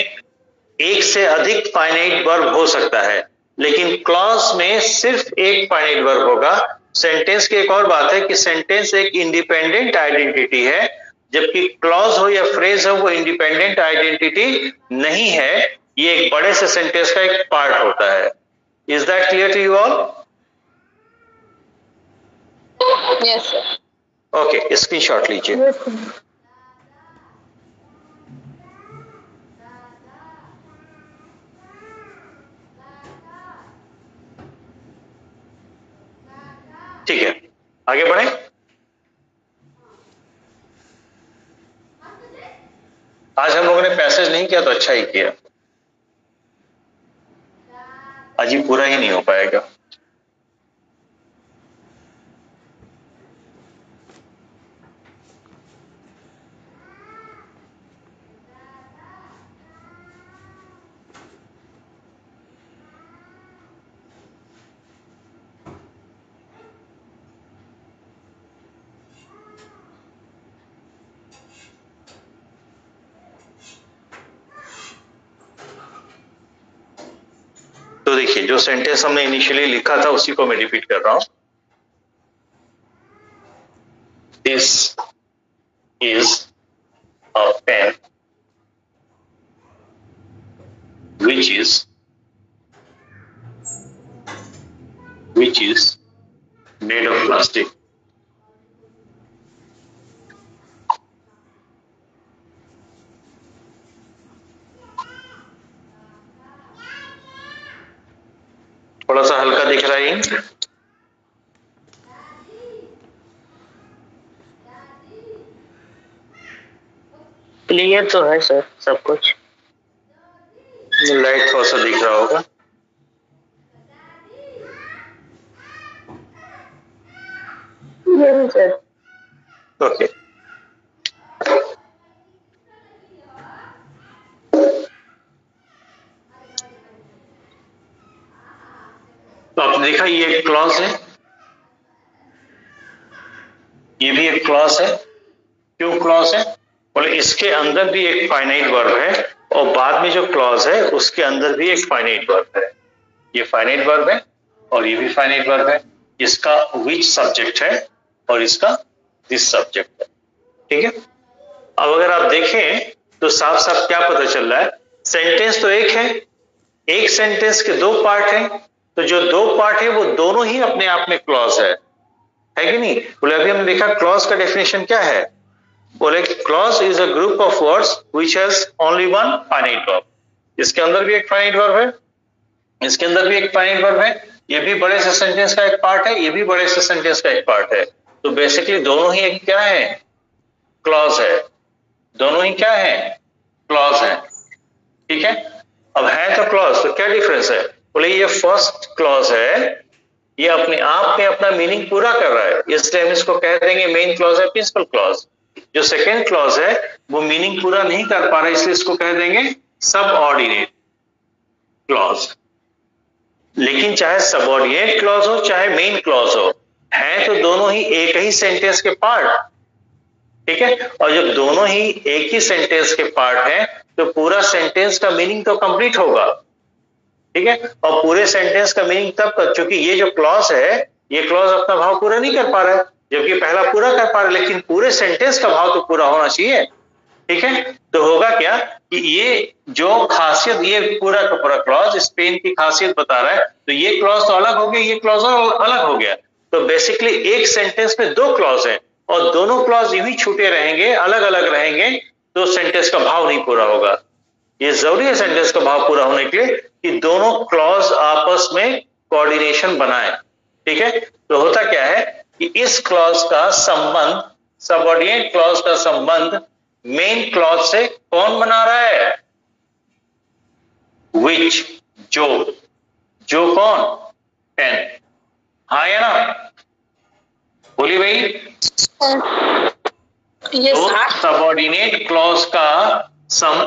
एक से अधिक फाइनाइट वर्ब हो सकता है लेकिन क्लॉज में सिर्फ एक फाइनाइट वर्ब होगा. सेंटेंस की एक और बात है कि सेंटेंस एक इंडिपेंडेंट आइडेंटिटी है जबकि क्लॉज हो या फ्रेज हो वो इंडिपेंडेंट आइडेंटिटी नहीं है, ये एक बड़े से सेंटेंस का एक पार्ट होता है. Is that clear to you all? Yes, sir. Okay. Screenshot लीजिए. Yes, sir. ठीक है, आगे बढ़े. आज हम लोगों ने पैसेज नहीं किया तो अच्छा ही किया, आज ये पूरा ही नहीं हो पाएगा. देखिए जो सेंटेंस हमने इनिशियली लिखा था उसी को मैं रिपीट कर रहा हूं। This is a pen which is made of plastic. थोड़ा सा हल्का दिख रहा है इंक। क्लियर तो है सर सब कुछ। लाइट थोड़ा सा दिख रहा होगा। Yes, sir. ओके तो आपने देखा ये एक क्लॉज है, ये भी एक क्लॉज है। क्यों क्लॉज है? बोले इसके अंदर भी एक फाइनाइट वर्ब है और बाद में जो क्लॉज है उसके अंदर भी एक फाइनाइट वर्ब है। ये फाइनाइट वर्ब है और ये भी फाइनाइट वर्ब है। इसका विच सब्जेक्ट है और इसका दिस सब्जेक्ट है। ठीक है, अब अगर आप देखें तो साफ साफ क्या पता चल रहा है, सेंटेंस तो एक है, एक सेंटेंस के दो पार्ट हैं, तो जो दो पार्ट है वो दोनों ही अपने आप में क्लॉज है कि नहीं? बोले अभी हमने देखा क्लॉज का डेफिनेशन क्या है। बोले clause is a group of words which has only one finite verb. इसके अंदर भी एक फाइनाइट वर्ब है, इसके अंदर भी एक फाइनाइट वर्ब है, ये भी बड़े से सेंटेंस का एक पार्ट है, ये भी बड़े से सेंटेंस का एक पार्ट है। तो बेसिकली दोनों ही एक क्या है? क्लॉज है। दोनों ही क्या है? क्लॉज है। ठीक है, अब है तो क्लॉज, तो क्या डिफरेंस है? बोले ये फर्स्ट क्लॉज है, ये अपने आप में अपना मीनिंग पूरा कर रहा है, इसलिए हम इसको कह देंगे मेन क्लॉज है, प्रिंसिपल क्लॉज। जो सेकेंड क्लॉज है वो मीनिंग पूरा नहीं कर पा रहा है, इसलिए इसको कह देंगे सबऑर्डिनेट क्लॉज। लेकिन चाहे सबऑर्डिनेट क्लॉज हो चाहे मेन क्लॉज हो, है तो दोनों ही एक ही सेंटेंस के पार्ट। ठीक है, और जब दोनों ही एक ही सेंटेंस के पार्ट हैं तो पूरा सेंटेंस का मीनिंग तो कंप्लीट होगा। ठीक है, और पूरे सेंटेंस का मीनिंग तब तक, क्योंकि ये जो क्लॉज है ये क्लॉज अपना भाव पूरा नहीं कर पा रहा है, जबकि पहला पूरा कर पा रहा है, लेकिन पूरे सेंटेंस का भाव तो पूरा होना चाहिए। ठीक है, तो होगा क्या कि ये जो खासियत, ये पूरा का पूरा क्लॉज स्पेन की खासियत बता रहा है, तो ये क्लॉज तो अलग हो गया, ये क्लॉज अलग हो गया। तो बेसिकली एक सेंटेंस में दो क्लॉज हैं और दोनों क्लॉज यूं ही छूटे रहेंगे, अलग अलग रहेंगे, तो सेंटेंस का भाव नहीं पूरा होगा। ये जरूरी है सेंटेंस का भाव पूरा होने के लिए कि दोनों क्लॉज आपस में कोऑर्डिनेशन बनाए। ठीक है, तो होता क्या है कि इस क्लॉज का संबंध, सबऑर्डिनेट क्लॉज का संबंध मेन क्लॉज से कौन बना रहा है? विच, जो। जो कौन? पेन। हाँ या ना? बोली भाई। Yes, तो sir. सबऑर्डिनेट क्लॉज का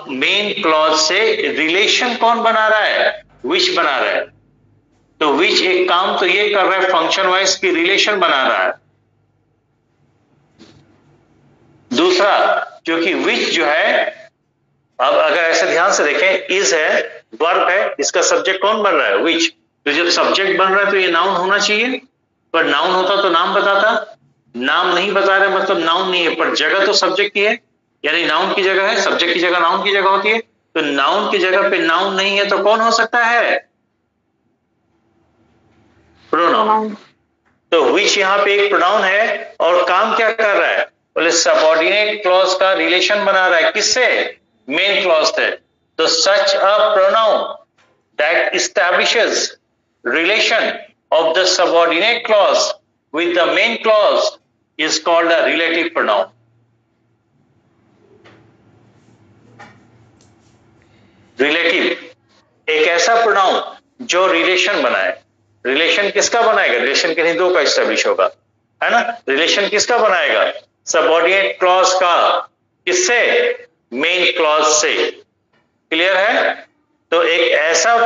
मेन क्लॉज से रिलेशन कौन बना रहा है? विच बना रहा है। तो विच एक काम तो ये कर रहा है, फंक्शन वाइज की रिलेशन बना रहा है। दूसरा, क्योंकि विच जो है, अब अगर ऐसे ध्यान से देखें, इज है, वर्ब है, इसका सब्जेक्ट कौन बन रहा है? विच। तो जब सब्जेक्ट बन रहा है तो ये नाउन होना चाहिए, पर नाउन होता तो नाम बताता, नाम नहीं बता रहे मतलब नाउन नहीं है, पर जगह तो सब्जेक्ट की है, यानी नाउन की जगह है, सब्जेक्ट की जगह नाउन की जगह होती है, तो नाउन की जगह पे नाउन नहीं है तो कौन हो सकता है? प्रोनाउन। तो विच यहाँ पे एक प्रोनाउन है और काम क्या कर रहा है? बोले सबऑर्डिनेट क्लॉज का रिलेशन बना रहा है, किससे? मेन क्लॉज से। तो such a pronoun that establishes relation of the subordinate clause with the main clause is called a relative pronoun. Relative एक ऐसा प्रोनाउन जो रिलेशन बनाए। रिलेशन किसका बनाएगा? रिलेशन किन्हीं दो का एस्टैब्लिश होगा, है ना? रिलेशन किसका बनाएगा? सबऑर्डिनेट क्लॉज का। किससे? मेन क्लॉज से। क्लियर है? तो एक ऐसा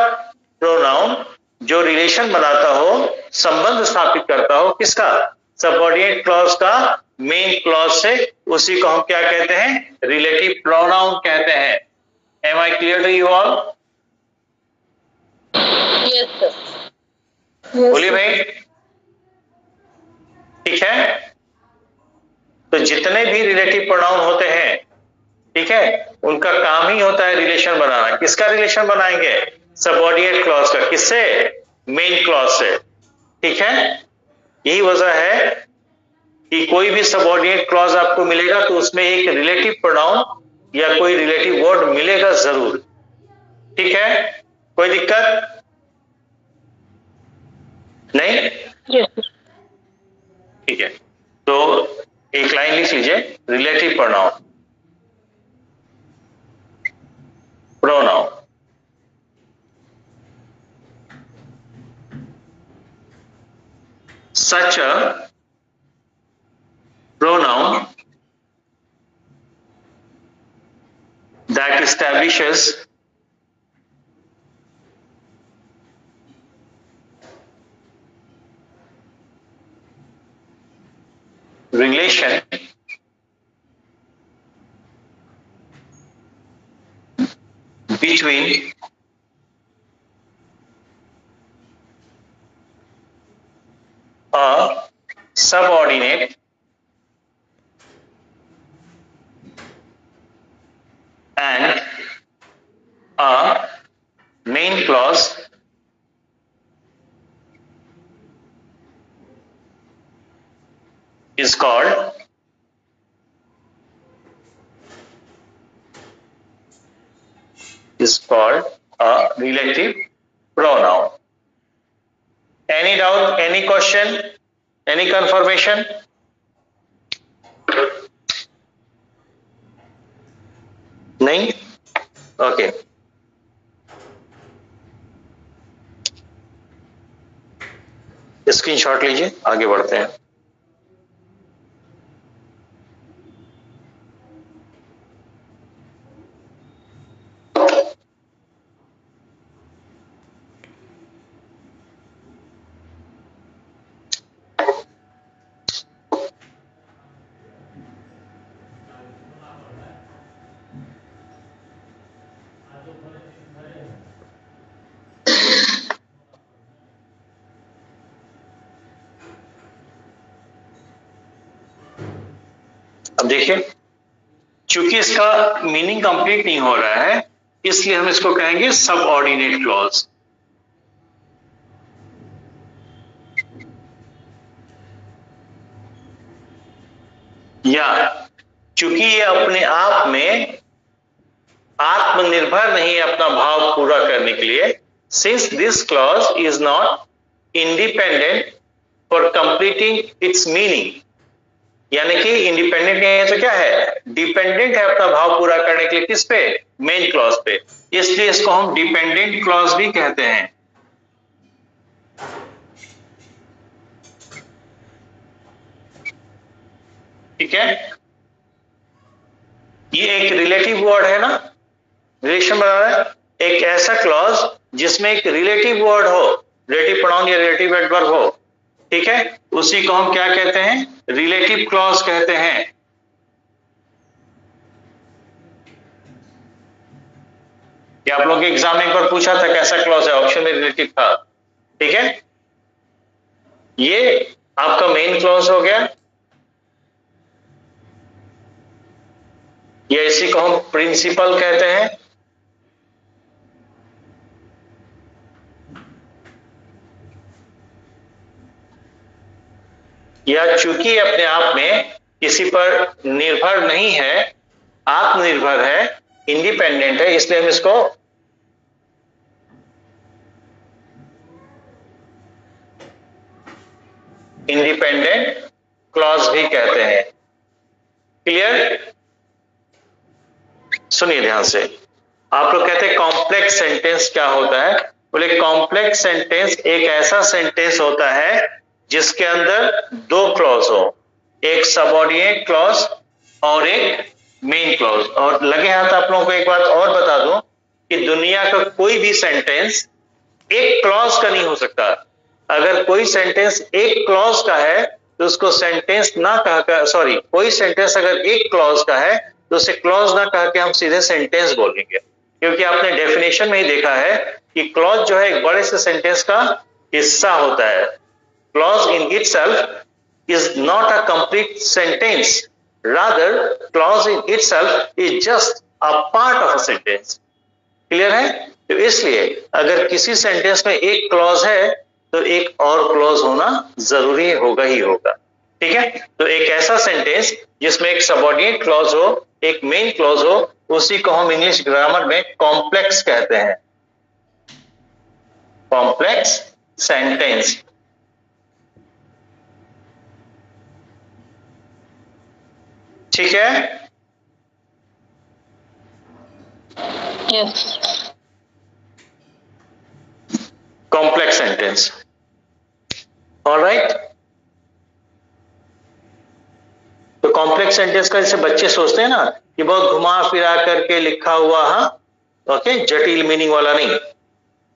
प्रोनाउन जो रिलेशन बनाता हो, संबंध स्थापित करता हो, किसका? सबऑर्डिनेट क्लॉज का मेन क्लॉज से, उसी को हम क्या कहते हैं? रिलेटिव प्रोनाउन कहते हैं। Am I clear to you all? Yes, sir. Yes, बोलिए sir. भाई, ठीक है। तो जितने भी रिलेटिव प्रोनाउन होते हैं, ठीक है, उनका काम ही होता है रिलेशन बनाना। किसका रिलेशन बनाएंगे? सबऑर्डिनेट क्लॉज का। किससे? मेन क्लॉज से, ठीक है। यही वजह है कि कोई भी सबऑर्डिनेट क्लॉज आपको मिलेगा तो उसमें एक रिलेटिव प्रोनाउन या कोई रिलेटिव वर्ड मिलेगा जरूर, ठीक है। कोई दिक्कत नहीं? Yes, sir. ठीक है, तो एक लाइन लिख लीजिए, relative pronoun, pronoun. Such a pronoun that establishes relation between a subordinate and a main clause is called a relative pronoun. Any doubt, any question, any confirmation? नहीं? Okay. स्क्रीनशॉट लीजिए, आगे बढ़ते हैं। अब देखिए, चूंकि इसका मीनिंग कंप्लीट नहीं हो रहा है, इसलिए हम इसको कहेंगे सबऑर्डिनेट क्लॉज। या चूंकि ये अपने आप में आत्मनिर्भर नहीं है अपना भाव पूरा करने के लिए, since this clause is not independent for completing it's meaning, यानी कि इंडिपेंडेंट नहीं है तो क्या है? डिपेंडेंट है अपना भाव पूरा करने के लिए। किस पे? मेन क्लॉज पे। इसलिए इसको हम डिपेंडेंट क्लॉज भी कहते हैं। ठीक है, ये एक रिलेटिव वर्ड है ना, रिलेशन बना रहा है। एक ऐसा क्लॉज जिसमें एक रिलेटिव वर्ड हो, रिलेटिव प्रोनाउन या रिलेटिव एडवर्ब हो, ठीक है, उसी को हम क्या कहते हैं? रिलेटिव क्लॉज कहते हैं। ये आप लोगों के एग्जाम में एक बार पूछा था कैसा क्लॉज है, ऑप्शन में रिलेटिव था, ठीक है। ये आपका मेन क्लॉज हो गया, या इसी को हम प्रिंसिपल कहते हैं। या चूंकि अपने आप में किसी पर निर्भर नहीं है, आत्मनिर्भर है, इंडिपेंडेंट है, इसलिए हम इसको इंडिपेंडेंट क्लॉज भी कहते हैं। क्लियर? सुनिए ध्यान से। आप लोग कहते हैं कॉम्प्लेक्स सेंटेंस क्या होता है? बोले कॉम्प्लेक्स सेंटेंस एक ऐसा सेंटेंस होता है जिसके अंदर दो क्लॉज हो, एक सबऑर्डिनेट क्लॉज और एक मेन क्लॉज। और लगे हाथ आप लोगों को एक बात और बता दूं कि दुनिया का कोई भी सेंटेंस एक क्लॉज का नहीं हो सकता। अगर कोई सेंटेंस एक क्लॉज का है तो उसको सेंटेंस ना कहकर, सॉरी, कोई सेंटेंस अगर एक क्लॉज का है तो उसे क्लॉज ना कह के हम सीधे सेंटेंस बोलेंगे, क्योंकि आपने डेफिनेशन में ही देखा है कि क्लॉज जो है एक बड़े से सेंटेंस का हिस्सा होता है। Clause in itself is not a complete sentence, rather clause in itself is just a part of a sentence. Clear है? तो इसलिए अगर किसी सेंटेंस में एक क्लॉज है तो एक और क्लॉज होना जरूरी होगा ही होगा। ठीक है? तो एक ऐसा सेंटेंस जिसमें एक सबऑर्डिनेट क्लॉज हो, एक मेन क्लॉज हो, उसी को हम इंग्लिश ग्रामर में कॉम्प्लेक्स कहते हैं। Complex sentence. ठीक है? Yes. Complex sentence. ऑलराइट? तो कॉम्प्लेक्स सेंटेंस का जैसे बच्चे सोचते हैं ना कि बहुत घुमा फिरा करके लिखा हुआ, हाँ ओके, जटिल मीनिंग वाला नहीं।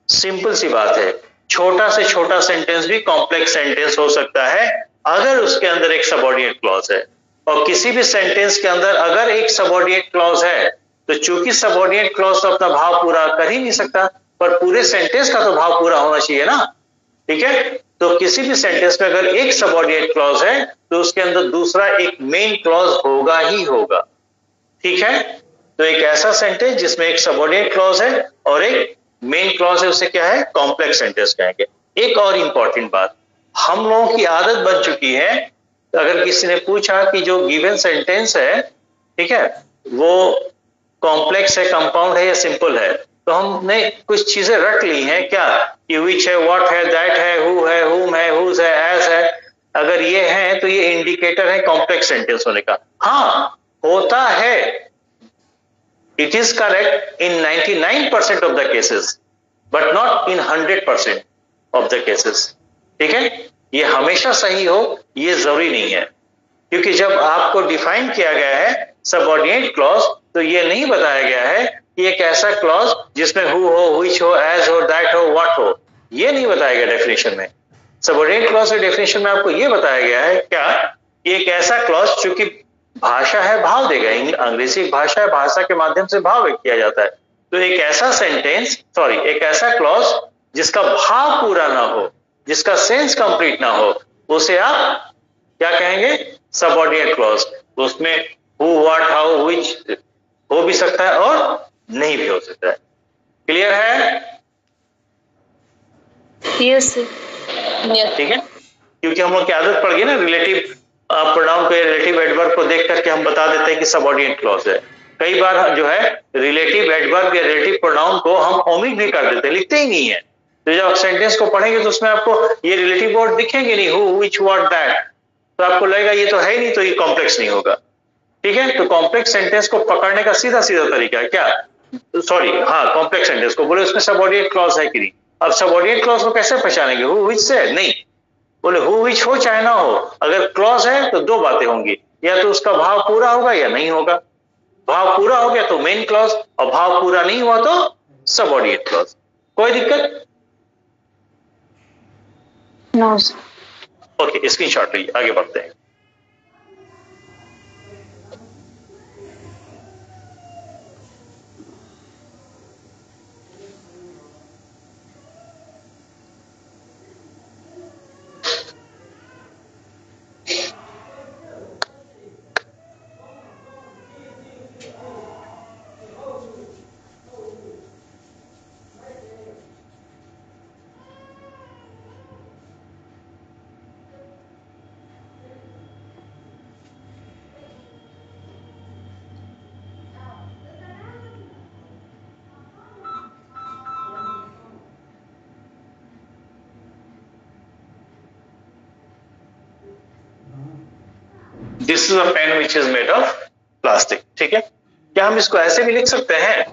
सिंपल सी बात है, छोटा से छोटा सेंटेंस भी कॉम्प्लेक्स सेंटेंस हो सकता है अगर उसके अंदर एक सबऑर्डिनेट क्लॉज है। और किसी भी सेंटेंस के अंदर अगर एक सबऑर्डिनेट क्लॉज है तो चूंकि सबऑर्डिनेट क्लॉज तो अपना भाव पूरा कर ही नहीं सकता, पर पूरे सेंटेंस का तो भाव पूरा होना चाहिए ना। ठीक है? तो किसी भी सेंटेंस में अगर एक सबऑर्डिनेट क्लॉज है तो उसके अंदर दूसरा एक मेन क्लॉज होगा ही होगा। ठीक है? तो एक ऐसा सेंटेंस जिसमें एक सबऑर्डिनेट क्लॉज है और एक मेन क्लॉज है, उसे क्या है? कॉम्प्लेक्स सेंटेंस कहेंगे। एक और इंपॉर्टेंट बात, हम लोगों की आदत बन चुकी है, अगर किसी ने पूछा कि जो गिवन सेंटेंस है, ठीक है, वो कॉम्प्लेक्स है, कंपाउंड है या सिंपल है, तो हमने कुछ चीजें रट ली हैं क्या कि विच है, व्हाट है, दैट है, हु है, हुम है, हुज है, एज है। अगर ये है तो ये इंडिकेटर है कॉम्प्लेक्स सेंटेंस होने का। हाँ, होता है, it is correct in 99% of the cases, but not in 100% of the cases. ठीक है? ये हमेशा सही हो ये जरूरी नहीं है, क्योंकि जब आपको डिफाइन किया गया है सबऑर्डिनेट क्लॉज तो ये नहीं बताया गया है कि एक ऐसा क्लॉज जिसमें हु हो, व्हिच हो, एज हो, दैट हो, व्हाट हो, ये नहीं बताया गया डेफिनेशन में। सबऑर्डिनेट क्लॉज के डेफिनेशन में आपको ये बताया गया है क्या कि एक ऐसा क्लॉज, चूंकि भाषा है भाव देगा, अंग्रेजी एक भाषा है, भाषा के माध्यम से भाव व्यक्त किया जाता है, तो एक ऐसा सेंटेंस, सॉरी, एक ऐसा क्लॉज जिसका भाव पूरा ना हो, जिसका सेंस कंप्लीट ना हो, उसे आप क्या कहेंगे? Subordinate clause. उसमें हु, व्हाट, हाउ, व्हिच हो भी सकता है और नहीं भी हो सकता है। क्लियर है? Yes, sir. Yes. ठीक है? क्योंकि हम लोग की आदत पड़ गई ना रिलेटिव प्रोनाउन को, रिलेटिव एडवर्ब को देख करके हम बता देते हैं कि सबऑर्डिनेट क्लॉज है। कई बार जो है रिलेटिव एडवर्ब या रिलेटिव प्रोनाउन को हम ओमिट भी कर देते हैं, लिखते ही नहीं है। तो जब आप सेंटेंस को पढ़ेंगे तो उसमें आपको ये रिलेटिव वर्ड दिखेंगे नहीं, हु, व्हिच, व्हाट, दैट, तो आपको लगेगा ये तो है ही नहीं, तो ये कॉम्प्लेक्स नहीं होगा। ठीक है? तो कॉम्प्लेक्स सेंटेंस को पकड़ने का सीधा सीधा तरीका है क्या? सॉरी, हाँ, कॉम्प्लेक्स सेंटेंस को बोले उसमें सबऑर्डिनेट क्लॉज है कि नहीं। अब सबऑर्डिनेट क्लॉज को कैसे पहचानेंगे? हु, व्हिच से नहीं, बोले हु, व्हिच हो चाहे ना हो, अगर क्लॉज है तो दो बातें होंगी, या तो उसका भाव पूरा होगा या नहीं होगा। भाव पूरा हो गया तो मेन क्लॉज, और भाव पूरा नहीं हुआ तो सबऑर्डिनेट क्लॉज। कोई दिक्कत? No, sir. ओके, स्क्रीनशॉट लीजिए, आगे बढ़ते हैं। This is a pen which is made of plastic. ठीक है? क्या हम इसको ऐसे भी लिख सकते हैं?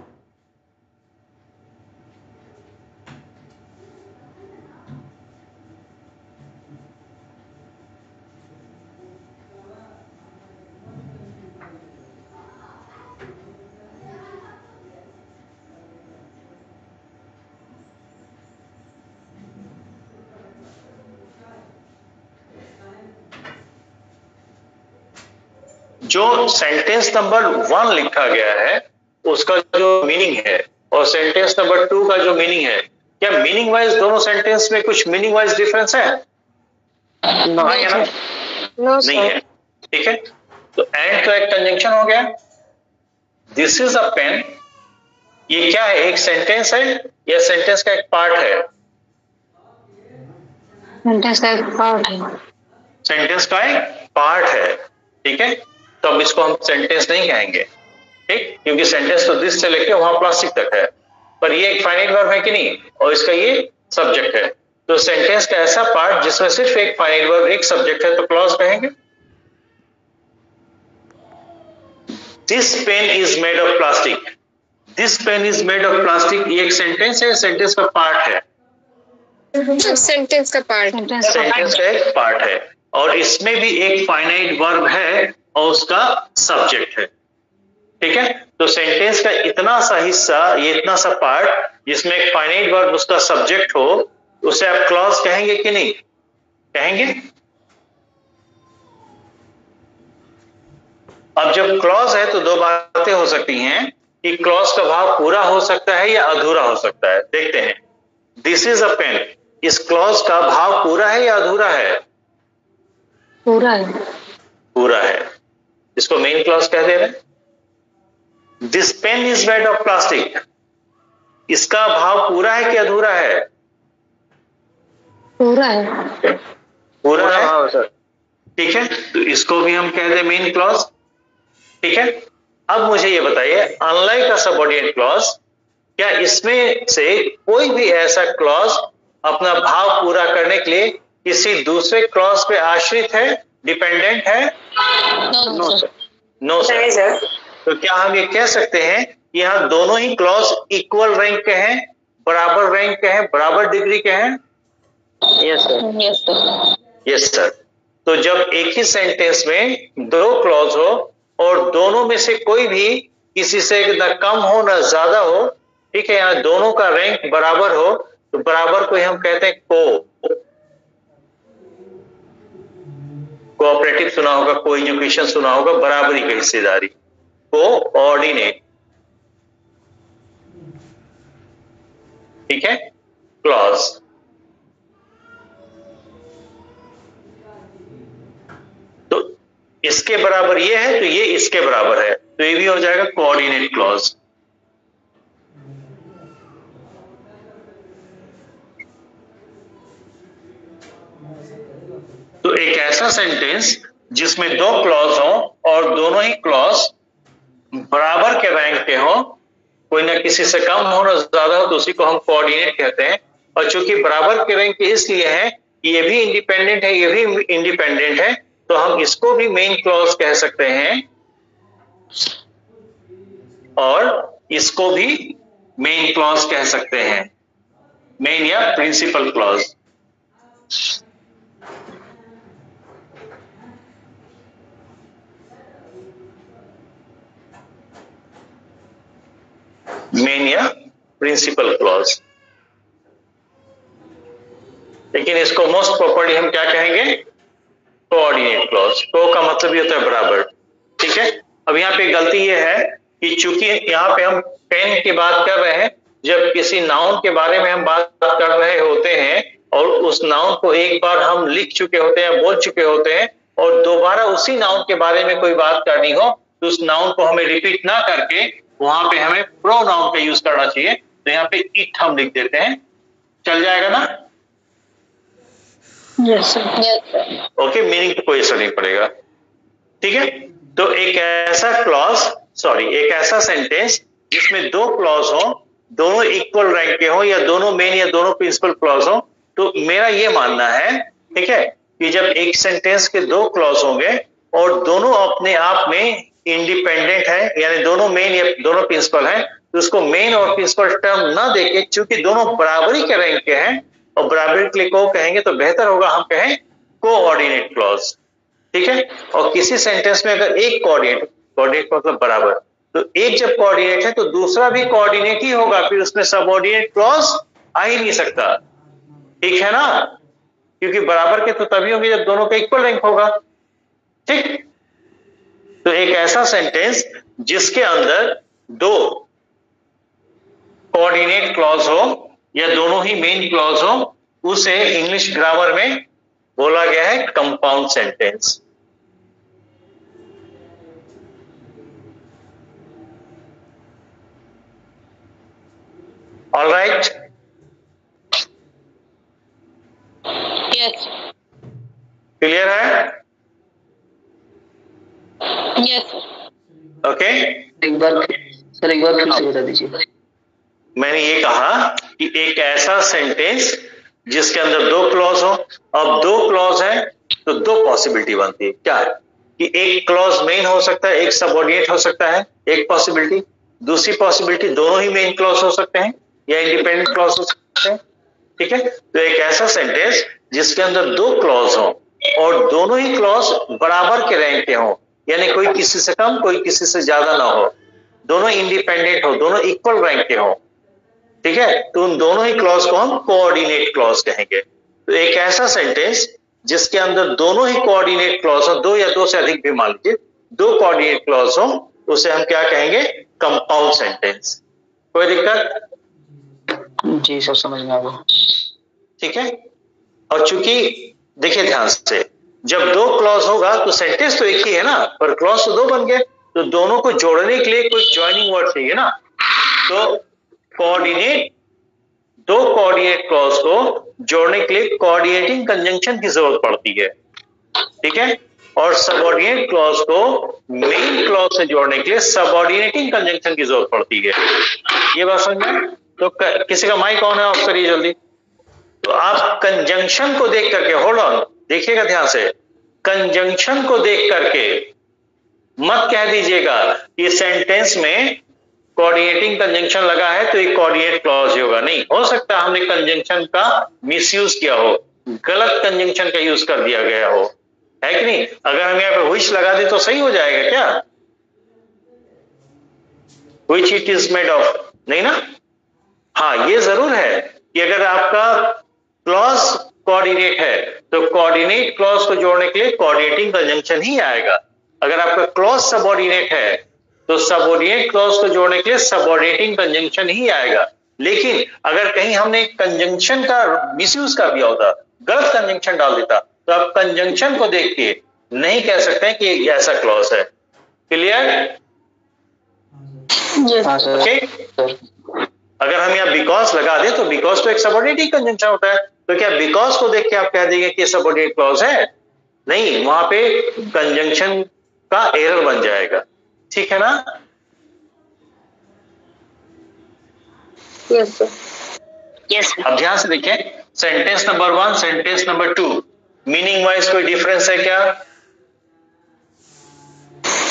जो सेंटेंस नंबर 1 लिखा गया है उसका जो मीनिंग है और सेंटेंस नंबर 2 का जो मीनिंग है, क्या मीनिंग वाइज दोनों सेंटेंस में कुछ मीनिंग वाइज डिफरेंस है? नो हाँ या ना? नो नहीं सर। है। ठीक है, तो एंड तो एक कंजंक्शन हो गया। दिस इज अ पेन, ये क्या है, एक सेंटेंस है या सेंटेंस का एक पार्ट है? सेंटेंस का एक पार्ट है। सेंटेंस का एक पार्ट है। ठीक है, तो अब इसको हम सेंटेंस नहीं कहेंगे, ठीक, क्योंकि सेंटेंस तो दिस से लेके वहां प्लास्टिक तक है, पर ये एक फाइनाइट वर्ब है कि नहीं, और इसका ये सब्जेक्ट है। तो सेंटेंस का ऐसा पार्ट जिसमें सिर्फ एक फाइनाइट वर्ब एक सब्जेक्ट है, तो क्लॉज कहेंगे। This pen is made of plastic, this pen is made of plastic, ये एक सेंटेंस है, सेंटेंस का पार्ट है, सेंटेंस का पार्ट। सेंटेंस का एक पार्ट है, और इसमें भी एक फाइनाइट वर्ब है और उसका सब्जेक्ट है। ठीक है, तो सेंटेंस का इतना सा हिस्सा, ये इतना सा पार्ट जिसमें एक फाइनाइट वर्ब उसका सब्जेक्ट हो, उसे आप क्लॉज कहेंगे कि नहीं कहेंगे? अब जब क्लॉज है तो दो बातें हो सकती हैं कि क्लॉज का भाव पूरा हो सकता है या अधूरा हो सकता है। देखते हैं, दिस इज अ पेन, इस क्लॉज का भाव पूरा है या अधूरा है? पूरा है। पूरा है, इसको मेन क्लॉज कह दे रहे हैं। This pen is made of plastic, इसका भाव पूरा है कि अधूरा है? पूरा है। पूरा है, भाव सर। ठीक है, तो इसको भी हम कह दें मेन क्लॉज। ठीक है, अब मुझे ये बताइए, अनलाइक अ सबऑर्डिनेट क्लॉज, क्या इसमें से कोई भी ऐसा क्लॉज अपना भाव पूरा करने के लिए किसी दूसरे क्लॉज पे आश्रित है, डिपेंडेंट है? No sir. No sir. तो क्या हम ये कह सकते हैं कि यहाँ दोनों ही क्लॉज इक्वल रैंक के हैं, बराबर रैंक के हैं, बराबर डिग्री के हैं? Yes sir. Yes sir. Yes sir. तो जब एक ही सेंटेंस में दो क्लॉज हो और दोनों में से कोई भी किसी से न कम हो न ज्यादा हो, ठीक है, यहाँ दोनों का रैंक बराबर हो, तो बराबर को हम कहते हैं कोऑपरेटिव सुना होगा, को एजुकेशन सुना होगा, बराबरी की हिस्सेदारी, कोऑर्डिनेट। ठीक है, क्लॉज। तो इसके बराबर ये है तो ये इसके बराबर है, तो ये भी हो जाएगा कोऑर्डिनेट क्लॉज। तो एक ऐसा सेंटेंस जिसमें दो क्लॉज हो और दोनों ही क्लॉज बराबर के रैंक के हो, कोई ना किसी से कम हो ना ज्यादा हो, तो उसी को हम कोऑर्डिनेट कहते हैं। और चूंकि बराबर के रैंक के इसलिए है कि ये भी इंडिपेंडेंट है, ये भी इंडिपेंडेंट है, तो हम इसको भी मेन क्लॉज कह सकते हैं और इसको भी मेन क्लॉज कह सकते हैं, मेन या प्रिंसिपल क्लॉज। मेन या प्रिंसिपल क्लॉज। लेकिन इसको मोस्ट प्रॉपर्ली हम क्या कहेंगे? Coordinate clause. को का मतलब ये होता है बराबर। ठीक है, अब यहाँ पे गलती ये है कि चूंकि यहाँ पे हम पेन की बात कर रहे हैं, जब किसी नाउन के बारे में हम बात कर रहे होते हैं और उस नाउन को एक बार हम लिख चुके होते हैं, बोल चुके होते हैं, और दोबारा उसी नाउन के बारे में कोई बात करनी हो तो उस नाउन को हमें रिपीट ना करके वहां पे हमें प्रोनाउन का यूज करना चाहिए। तो यहाँ पे इट हम लिख देते हैं, चल जाएगा ना? Yes sir. Yes sir. Okay, meaning तो कोई असर नहीं पड़ेगा। ठीक है, तो एक ऐसा सेंटेंस जिसमें दो क्लॉज हो, दोनों इक्वल रैंक के हो, या दोनों मेन या दोनों प्रिंसिपल क्लॉज हो, तो मेरा ये मानना है, ठीक है, कि जब एक सेंटेंस के दो क्लॉज होंगे और दोनों अपने आप में इंडिपेंडेंट है, यानी दोनों मेन या दोनों प्रिंसिपल हैं, तो उसको मेन और प्रिंसिपल टर्म ना देके, चूंकि दोनों बराबरी के रैंक के हैं और बराबरी के लिए को कहेंगे, तो बेहतर होगा हम कहें कोऑर्डिनेट क्लॉज। ठीक है, और किसी सेंटेंस में अगर एक कोऑर्डिनेट मतलब बराबर, तो एक जब कोऑर्डिनेट है तो दूसरा भी कोऑर्डिनेट ही होगा, फिर उसमें सबऑर्डिनेट क्लॉज आ ही नहीं सकता। ठीक है ना, क्योंकि बराबर के तो तभी होंगे जब दोनों का इक्वल रैंक होगा। ठीक, तो एक ऐसा सेंटेंस जिसके अंदर दो कोऑर्डिनेट क्लॉज हो या दोनों ही मेन क्लॉज हो, उसे इंग्लिश ग्रामर में बोला गया है compound sentence. All right, Yes. Clear है? Yes. ओके, एक बार फिर से बता दीजिए। मैंने ये कहा कि एक ऐसा सेंटेंस जिसके अंदर दो क्लॉज हो। अब दो क्लॉज है तो दो पॉसिबिलिटी बनती है। क्या है कि एक क्लॉज मेन हो सकता है, एक सबऑर्डिनेट हो सकता है, एक पॉसिबिलिटी। दूसरी पॉसिबिलिटी दोनों ही मेन क्लॉज हो सकते हैं या इंडिपेंडेंट क्लॉज हो सकते हैं। ठीक है, तो एक ऐसा सेंटेंस जिसके अंदर दो क्लॉज हो और दोनों ही क्लॉज बराबर के रैंक के हो, यानी कोई किसी से कम कोई किसी से ज्यादा ना हो, दोनों इंडिपेंडेंट हो, दोनों इक्वल रैंक के हो। ठीक है, तो उन दोनों ही क्लॉज को हम कोऑर्डिनेट क्लॉज कहेंगे। तो एक ऐसा सेंटेंस जिसके अंदर दोनों ही कोऑर्डिनेट क्लॉज हो, दो या दो से अधिक भी मान लीजिए, दो कोऑर्डिनेट क्लॉज हो, उसे हम क्या कहेंगे? Compound sentence. कोई दिक्कत? जी सर, समझ में आ गया। ठीक है, और चूंकि देखिए ध्यान से, जब दो क्लॉज होगा तो सेंटेंस तो एक ही है ना, पर क्लॉज तो दो बन गए, तो दोनों को जोड़ने के लिए कोई ज्वाइनिंग वर्ड चाहिए ना। तो कोऑर्डिनेट, दो कोऑर्डिनेट क्लॉज को जोड़ने के लिए कोऑर्डिनेटिंग कंजंक्शन की जरूरत पड़ती है। ठीक है, और सबऑर्डिनेट क्लॉज को मेन क्लॉज से जोड़ने के लिए सबऑर्डिनेटिंग कंजंक्शन की जरूरत पड़ती है। ये बात समझ में? तो किसी का माइक ऑन है, ऑफ करिए जल्दी। तो आप कंजंक्शन को देख करके, होल्ड ऑन, देखिएगा ध्यान से, कंजंक्शन को देख करके मत कह दीजिएगा कि सेंटेंस में कोऑर्डिनेटिंग कंजंक्शन लगा है तो ये कोऑर्डिनेट क्लॉज होगा। नहीं, हो सकता है हमने कंजंक्शन का मिसयूज किया हो, गलत कंजंक्शन का यूज कर दिया गया हो, है कि नहीं? अगर हम यहाँ पे व्हिच लगा दे तो सही हो जाएगा क्या? Which it is made of, नहीं ना? हाँ, ये जरूर है कि अगर आपका क्लॉज कोऑर्डिनेट है तो कोऑर्डिनेट क्लॉज को जोड़ने के लिए कोऑर्डिनेटिंग कंजंक्शन ही आएगा। अगर आपका क्लॉज सबऑर्डिनेट है तो सबऑर्डिनेट क्लॉज को जोड़ने के लिए सबऑर्डिनेटिंग कंजंक्शन ही आएगा। लेकिन अगर कहीं हमने कंजंक्शन का मिसयूज कर दिया होता, गलत कंजंक्शन डाल देता, तो आप कंजंक्शन को देख के नहीं कह सकते कि ऐसा क्लॉज है। क्लियर? Yes. ओके, अगर हम यहाँ बिकॉज लगा दें तो बिकॉज तो एक सबऑर्डिनेटिंग कंजंक्शन होता है, तो क्या बिकॉज को देख के आप कह देंगे कि सबऑर्डिनेट क्लॉज है? नहीं, वहां पे कंजंक्शन का एरर बन जाएगा। ठीक है ना? Yes, sir. यस अब ध्यान से देखिए, sentence number 1, sentence number 2, meaning wise कोई डिफरेंस है क्या?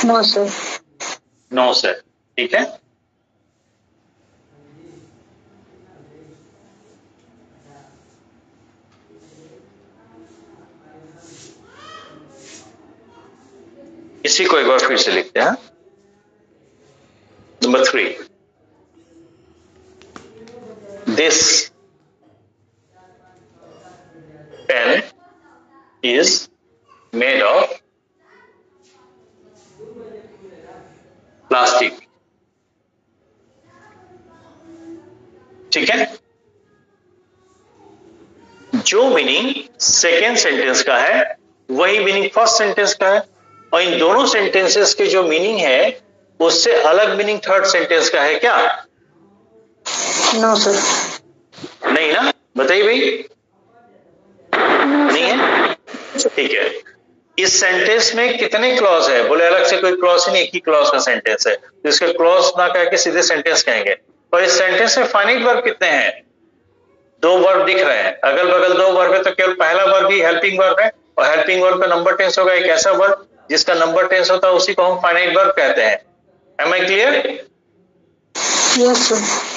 No sir. No sir. ठीक है, इसी को एक बार फिर से लिखते हैं। Number 3, this pen is made of plastic. ठीक है, जो मीनिंग सेकेंड सेंटेंस का है वही मीनिंग फर्स्ट सेंटेंस का है, और इन दोनों सेंटेंसेस के जो मीनिंग है उससे अलग मीनिंग थर्ड सेंटेंस का है क्या? No sir. नहीं ना? बताइए भाई, नहीं है? ठीक है, इस सेंटेंस में कितने क्लॉज है? बोले अलग से कोई क्लॉज ही नहीं, एक ही क्लॉज का सेंटेंस है, तो इसके क्लॉज ना कह के सीधे सेंटेंस कहेंगे। और इस सेंटेंस में फाइनाइट वर्ब कितने हैं? दो वर्ब दिख रहे हैं, अगल बगल दो वर्ब है, तो केवल पहला वर्ब ही हेल्पिंग वर्ब है, और हेल्पिंग वर्ब का नंबर टेंस होगा एक ऐसा वर्ब जिसका नंबर टेंस होता है, उसी को हम फाइनाइट वर्ब कहते हैं। Am I clear? Yes sir.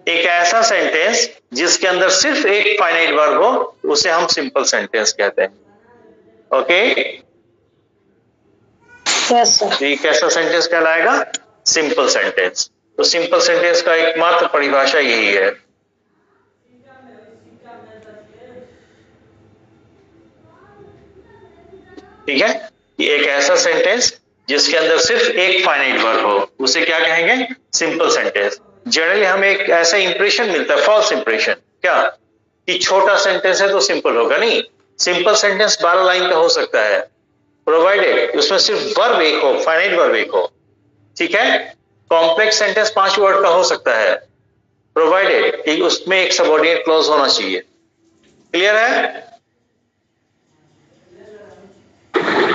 एक ऐसा सेंटेंस जिसके अंदर सिर्फ एक फाइनाइट वर्ब हो उसे हम सिंपल सेंटेंस कहते हैं। Okay, yes sir. ये कैसा सेंटेंस कहलाएगा? Simple sentence. तो सिंपल सेंटेंस का एकमात्र परिभाषा यही है। ठीक है, कि एक ऐसा सेंटेंस जिसके अंदर सिर्फ एक फाइनाइट वर्ब हो उसे क्या कहेंगे? Simple sentence. जनरली हमें एक ऐसा इंप्रेशन मिलता है, फॉल्स इंप्रेशन, क्या कि छोटा सेंटेंस है तो सिंपल होगा। नहीं, सिंपल सेंटेंस 12 लाइन का हो सकता है, प्रोवाइडेड उसमें सिर्फ वर्ब एक हो, फाइनाइट वर्ब एक हो, ठीक है। कॉम्प्लेक्स सेंटेंस 5 वर्ड का हो सकता है, प्रोवाइडेड कि उसमें एक सबऑर्डिनेट क्लॉज होना चाहिए। क्लियर है?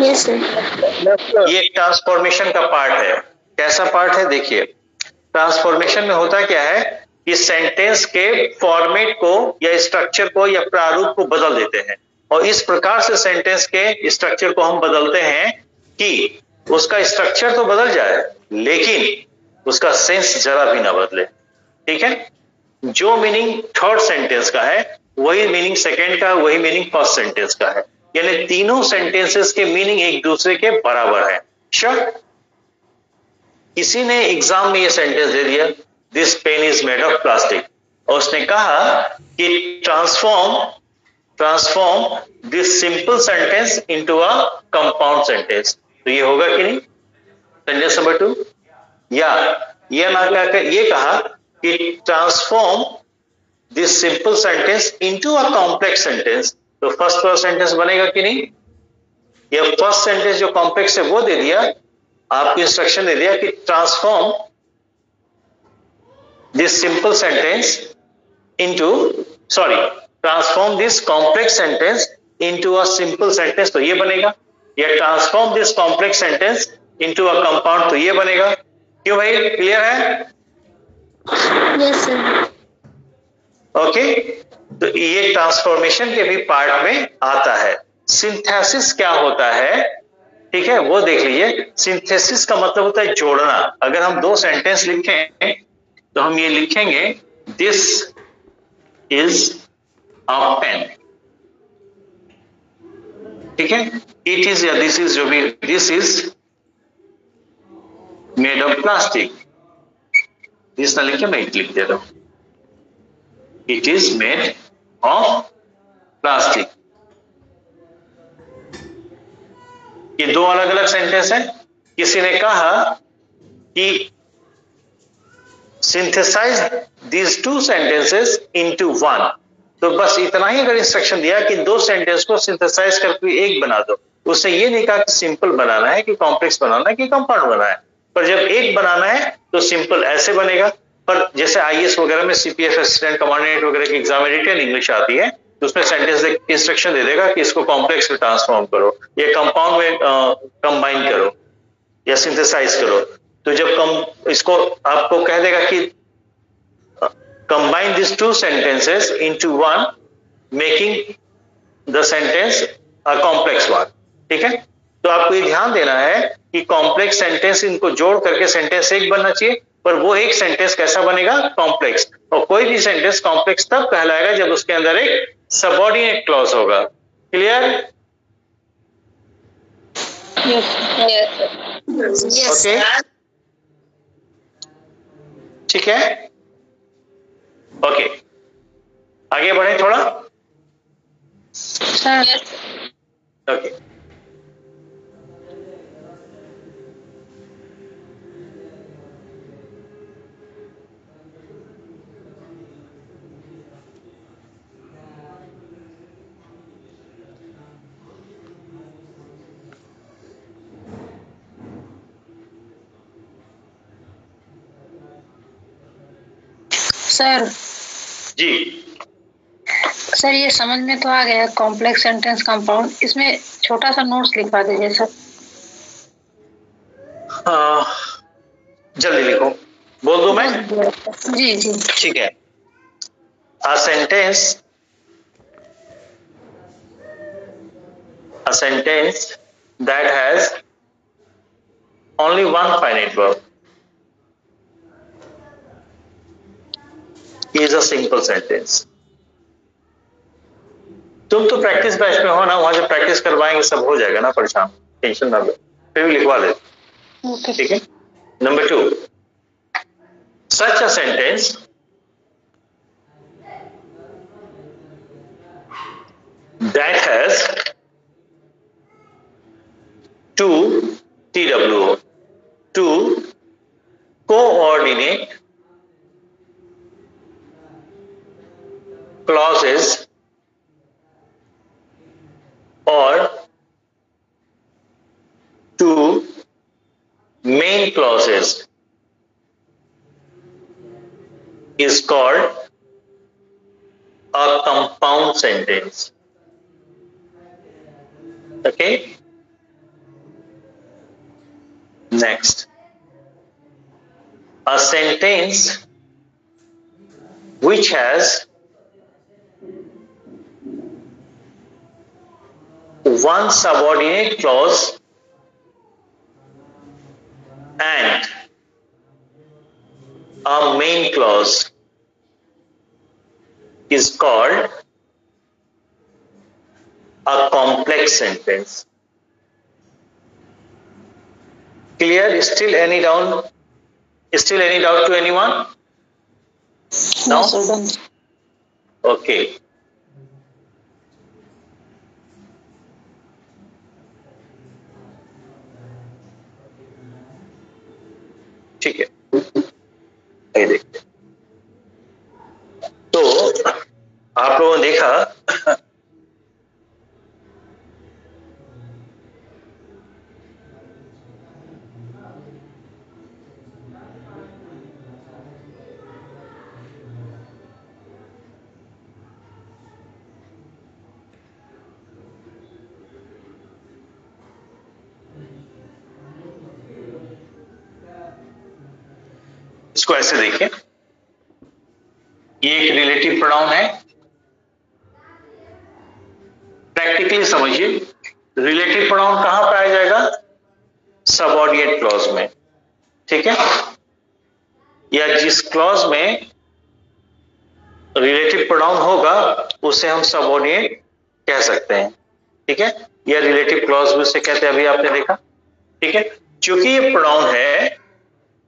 Yes sir. ये ट्रांसफॉर्मेशन का पार्ट है। कैसा पार्ट है? देखिए, ट्रांसफॉर्मेशन में होता क्या है कि सेंटेंस के फॉर्मेट को या स्ट्रक्चर को या प्रारूप को बदल देते हैं, और इस प्रकार से सेंटेंस के स्ट्रक्चर को हम बदलते हैं कि उसका स्ट्रक्चर तो बदल जाए लेकिन उसका सेंस जरा भी ना बदले, ठीक है। जो मीनिंग थर्ड सेंटेंस का है वही मीनिंग सेकंड का, वही मीनिंग फर्स्ट सेंटेंस का है, यानी तीनों सेंटेंसेस के मीनिंग एक दूसरे के बराबर है। श्योर? किसी ने एग्जाम में ये सेंटेंस दे दिया, this pen is made of plastic, और उसने कहा कि transform this simple sentence into a compound sentence, तो ये होगा कि नहीं? Sentence number 2। या ये ना कहकर ये कहा कि transform this simple sentence into a complex sentence, तो फर्स्ट वाला सेंटेंस बनेगा कि नहीं? या फर्स्ट सेंटेंस जो कॉम्प्लेक्स है वो दे दिया, आपको इंस्ट्रक्शन दे दिया कि transform this simple sentence transform this complex sentence into a simple sentence, तो ये बनेगा। या transform this complex sentence into a compound, तो ये बनेगा। क्यों भाई, क्लियर है? Yes sir. ओके, तो ये ट्रांसफॉर्मेशन के भी पार्ट में आता है। सिंथेसिस क्या होता है, ठीक है, वो देख लीजिए। सिंथेसिस का मतलब होता है जोड़ना। अगर हम दो सेंटेंस लिखें तो हम ये लिखेंगे, दिस इज अ पेन, ठीक है। इट इज या दिस इज, जो भी, this is made of plastic, this ना लिखे, मैं इट लिख देता हूं, it is made of plastic. ये दो अलग अलग सेंटेंस हैं। किसी ने कहा कि synthesize these two sentences into one, तो बस इतना ही अगर इंस्ट्रक्शन दिया कि दो सेंटेंस को सिंथेसाइज करके एक बना दो, उससे ये नहीं कहा कि सिंपल बनाना है कि कॉम्प्लेक्स बनाना है कि कंपाउंड बनाना है। पर जब एक बनाना है तो सिंपल ऐसे बनेगा। पर जैसे आईएएस वगैरह में सीपीएफ असिस्टेंट कमांडेंट वगैरह की एग्जाम में रिटन इंग्लिश आती है, तो उसमें सेंटेंस इंस्ट्रक्शन दे देगा कि इसको कॉम्प्लेक्स में ट्रांसफॉर्म करो, या कंपाउंड में कंबाइन करो, या सिंथेसाइज करो। तो जब इसको आपको कह देगा कि combine this to sentences into one, making the sentence a complex one, ठीक है। तो आपको ये ध्यान देना है कि कॉम्प्लेक्स सेंटेंस इनको जोड़ करके सेंटेंस एक बनना चाहिए, पर वो एक सेंटेंस कैसा बनेगा? कॉम्प्लेक्स। और कोई भी सेंटेंस कॉम्प्लेक्स तब कहलाएगा जब उसके अंदर एक सबऑर्डिनेट क्लॉज होगा। क्लियर? ओके, ठीक है। ओके, आगे बढ़े थोड़ा। ओके, सर जी। सर ये समझ में तो आ गया, कॉम्प्लेक्स सेंटेंस कंपाउंड, इसमें छोटा सा नोट्स लिखवा दीजिए सर। जल्दी लिखो, बोल दूं मैं? जी जी ठीक है। A sentence that has only one finite verb is a simple sentence. तुम तो प्रैक्टिस बैच में हो ना, वहां जब प्रैक्टिस करवाएंगे सब हो जाएगा ना, परेशान टेंशन ना लो, फिर भी लिखवा दे, ठीक है। Number 2, such a sentence that has two TWO, two coordinate many clauses is called a compound sentence. Okay? Next. A sentence which has one subordinate clause and a main clause is called a complex sentence. Clear? Still any doubt? Still any doubt to anyone? No, sir, done. Okay. ठीक है, ये देखते हैं। तो आप लोगों ने देखा इसको ऐसे देखिए, ये एक रिलेटिव प्रोनाउन है। प्रैक्टिकली समझिए, रिलेटिव प्रोनाउन कहां पाया जाएगा? सबऑर्डिनेट क्लॉज में, ठीक है? या जिस क्लॉज में रिलेटिव प्रोनाउन होगा उसे हम सबऑर्डिनेट कह सकते हैं, ठीक है? या रिलेटिव क्लॉज भी उसे कहते हैं, अभी आपने देखा, ठीक है? क्योंकि ये प्रोनाउन है,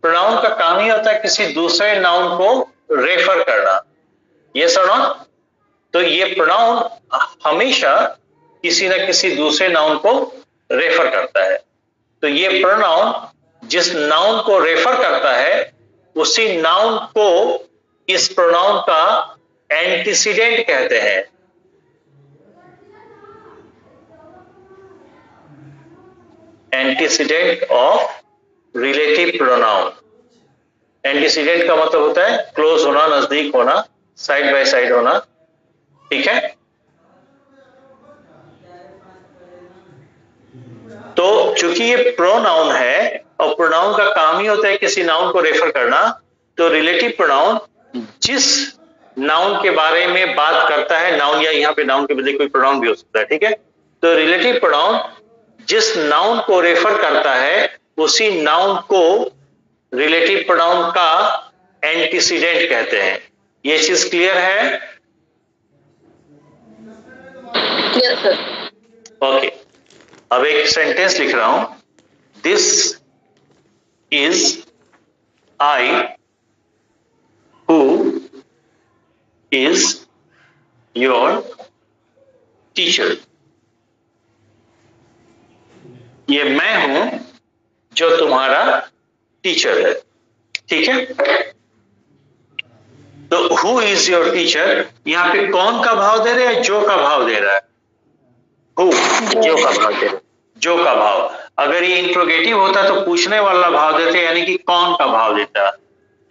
प्रोनाउन का काम ही होता है किसी दूसरे नाउन को रेफर करना, यस और नो? तो ये प्रोनाउन हमेशा किसी न किसी दूसरे नाउन को रेफर करता है। तो ये प्रोनाउन जिस नाउन को रेफर करता है उसी नाउन को इस प्रोनाउन का एंटीसीडेंट कहते हैं। Antecedent of relative pronoun. Antecedent का मतलब होता है क्लोज होना, नजदीक होना, साइड बाय साइड होना, ठीक है? तो चूंकि ये प्रोनाउन है और प्रोनाउन का काम ही होता है किसी नाउन को रेफर करना, तो रिलेटिव प्रोनाउन जिस नाउन के बारे में बात करता है, नाउन या यहाँ पे नाउन के बदले कोई प्रोनाउन भी हो सकता है, ठीक है? तो रिलेटिव प्रोनाउन जिस नाउन को रेफर करता है उसी नाउन को रिलेटिव प्रोनाउन का एंटीसीडेंट कहते हैं। ये चीज क्लियर है? Yes, sir. ओके, अब एक सेंटेंस लिख रहा हूं। This is I who is your teacher. ये मैं हूं जो तुम्हारा टीचर है, ठीक है? तो हु इज योर टीचर, यहां पे कौन का भाव दे रहे हैं? जो का भाव दे रहा है। हु, जो का भाव दे रहे हैं। जो का भाव। अगर ये इंट्रोगेटिव होता तो पूछने वाला भाव देते, यानी कि कौन का भाव देता,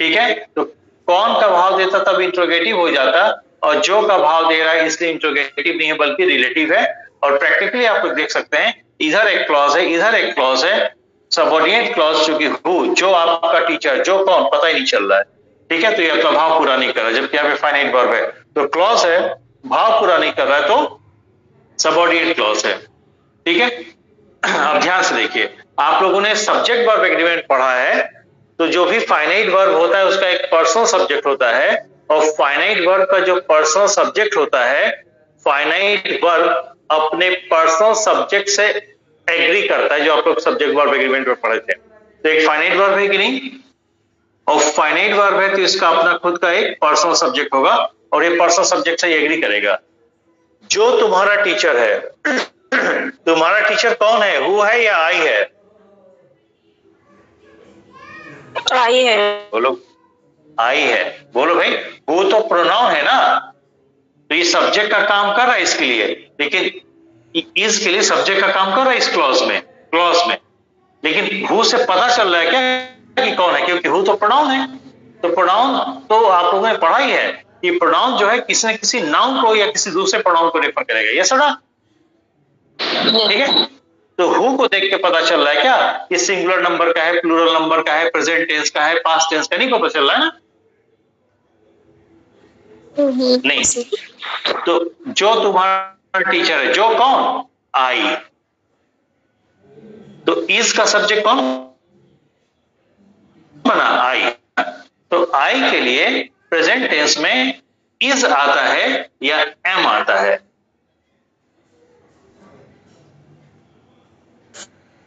ठीक है? तो कौन का भाव देता तब इंट्रोगेटिव हो जाता, और जो का भाव दे रहा है इसलिए इंट्रोगेटिव नहीं है बल्कि रिलेटिव है। और प्रैक्टिकली आप लोग देख सकते हैं, इधर एक क्लॉज है, इधर एक क्लॉज है, सबऑर्डिनेट क्लॉज चूंकि हु, जो आपका टीचर, जो कौन पता ही नहीं चल रहा है, ठीक है? तो ये अपना भाव पूरा नहीं कर रहा, जबकि यहाँ पे फाइनाइट वर्ब है। तो क्लॉज है, भाव पूरा नहीं कर रहा है, तो सबऑर्डिनेट क्लॉज है, ठीक है? अब ध्यान से देखिए, आप लोगों ने सब्जेक्ट वर्ब एग्रीमेंट पढ़ा है, तो जो भी फाइनाइट वर्ब होता है उसका एक पर्सनल सब्जेक्ट होता है, और फाइनाइट वर्ब का जो पर्सनल सब्जेक्ट होता है, फाइनाइट वर्ब अपने पर्सनल सब्जेक्ट से एग्री करता है, जो आप लोग सब्जेक्ट वर्ब एग्रीमेंट में पढ़े थे। तो एक फाइनाइट वर्ब है कि नहीं, और फाइनाइट वर्ब है तो इसका अपना खुद का एक पर्सनल सब्जेक्ट होगा, और ये पर्सनल सब्जेक्ट से एग्री करेगा। जो तुम्हारा टीचर है तुम्हारा टीचर कौन है? हु है या आई है? आई है। बोलो, आई है। बोलो भाई, हु तो प्रोनाउन है ना, तो ये सब्जेक्ट का काम कर रहा है इसके लिए, लेकिन इसके लिए सब्जेक्ट का काम कर रहा है इस क्लॉज में, लेकिन हु से पता चल रहा है क्या कि कौन है, क्योंकि हु तो प्रोनाउन है। तो प्रोनाउन तो आप लोगों ने पढ़ा ही है कि प्रोनाउन जो है किसी न किसी नाउन को या किसी दूसरे प्रोनाउन को रेफर करेगा, ये सुना, ठीक है। तो हु को देख के पता चल रहा है क्या कि सिंगुलर नंबर का है, प्लूरल नंबर का है, प्रेजेंट टेंस का है, पास्ट टेंस का, नहीं पता चल रहा है ना? नहीं। तो जो तुम्हारा टीचर है, जो कौन, आई, तो इस का सब्जेक्ट कौन बना, आई। तो आई के लिए प्रेजेंट टेंस में इज आता है या एम आता है?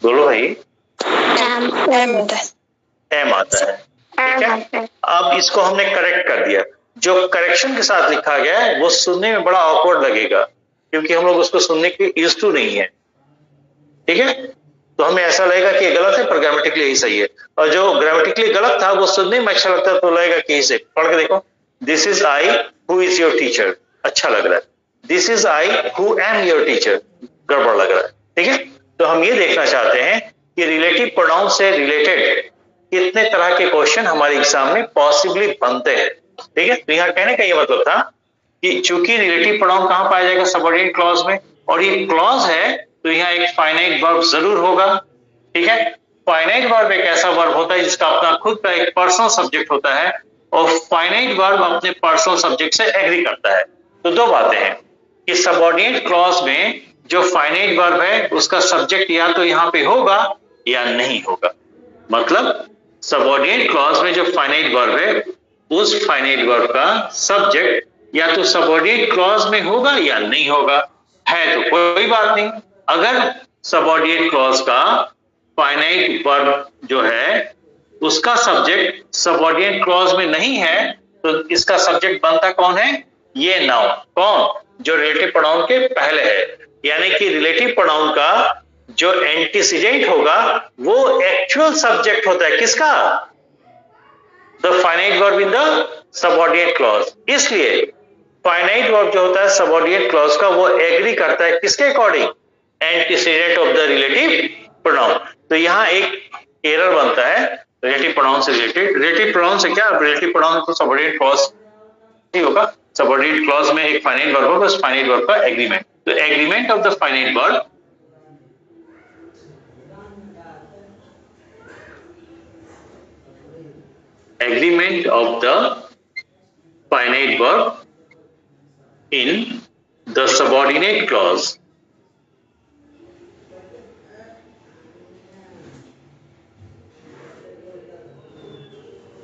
बोलो भाई। एम होता है। एम आता है, ठीक है। अब इसको हमने करेक्ट कर दिया। जो करेक्शन के साथ लिखा गया है वो सुनने में बड़ा ऑकवर्ड लगेगा, क्योंकि हम लोग उसको सुनने के यूज्ड टू नहीं है, ठीक है। तो हमें ऐसा लगेगा कि ये गलत है, पर ग्रामेटिकली यही सही है। और जो ग्रामेटिकली गलत था वो सुनने में अच्छा लगता है, तो लगेगा कि इसे पढ़ के देखो, this is I who is your teacher, अच्छा लग रहा है। This is I who am your teacher, गड़बड़ लग रहा है, ठीक है। तो हम ये देखना चाहते हैं कि रिलेटिव प्रोनाउन से रिलेटेड कितने तरह के क्वेश्चन हमारे एग्जाम में पॉसिबली बनते हैं, ठीक है। तो यहाँ कहने का ये मतलब था कि चूंकि रिलेटिव प्रोनाउन कहां पाया जाएगा, सबऑर्डिनेट क्लॉज में, और ये क्लॉज है तो यहाँ एक फाइनाइट वर्ब जरूर होगा, ठीक है। फाइनाइट वर्ब एक ऐसा वर्ब होता है जिसका अपना खुद का एक पर्सनल सब्जेक्ट होता है, और फाइनाइट वर्ब अपने पर्सनल सब्जेक्ट से एग्री करता है। तो दो बातें हैं कि सबऑर्डिनेट क्लॉज में जो फाइनाइट वर्ब है उसका सब्जेक्ट या तो यहाँ पे होगा या नहीं होगा। मतलब सबऑर्डिनेट क्लॉज में जो फाइनाइट वर्ब है उस फाइनाइट वर्ब का सब्जेक्ट या तो सबऑर्डिनेट क्लॉज में होगा या नहीं होगा। है तो कोई बात नहीं, अगर सबऑर्डिनेट क्लॉज का फाइनाइट वर्ब जो है उसका सब्जेक्ट सबऑर्डिनेट क्लॉज में नहीं है, तो इसका सब्जेक्ट बनता कौन है, ये नाउन, कौन, जो रिलेटिव प्रोनाउन के पहले है। यानी कि रिलेटिव प्रोनाउन का जो एंटीसीडेंट होगा वो एक्चुअल सब्जेक्ट होता है, किसका, the finite verb in the subordinate clause. इसलिए फाइनाइट वर्ब जो होता है सबऑर्डिनेट क्लॉज का वो एग्री करता है किसके according, antecedent of the relative pronoun. तो यहां एक एरर बनता है रिलेटिव प्रोनाउन से रिलेटेड। रिलेटिव प्रोनाउन से क्या, रिलेटिव प्रोनाउन तो सबऑर्डिनेट क्लॉज ही होगा, सबऑर्डिनेट क्लॉज में एक फाइनाइट वर्ब होगा, उस फाइनाइट वर्ब का एग्रीमेंट। तो agreement of the finite verb agreement of the finite verb in the subordinate clause.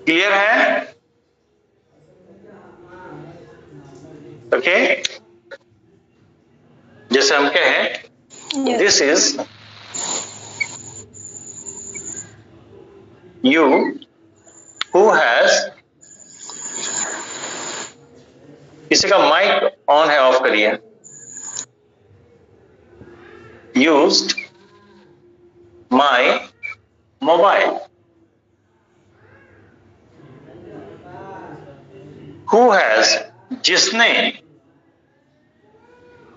Clear है? ओके, जैसे हम कहें this is you who has, किसी का माइक ऑन है, ऑफ करिए, used my mobile, who has, जिसने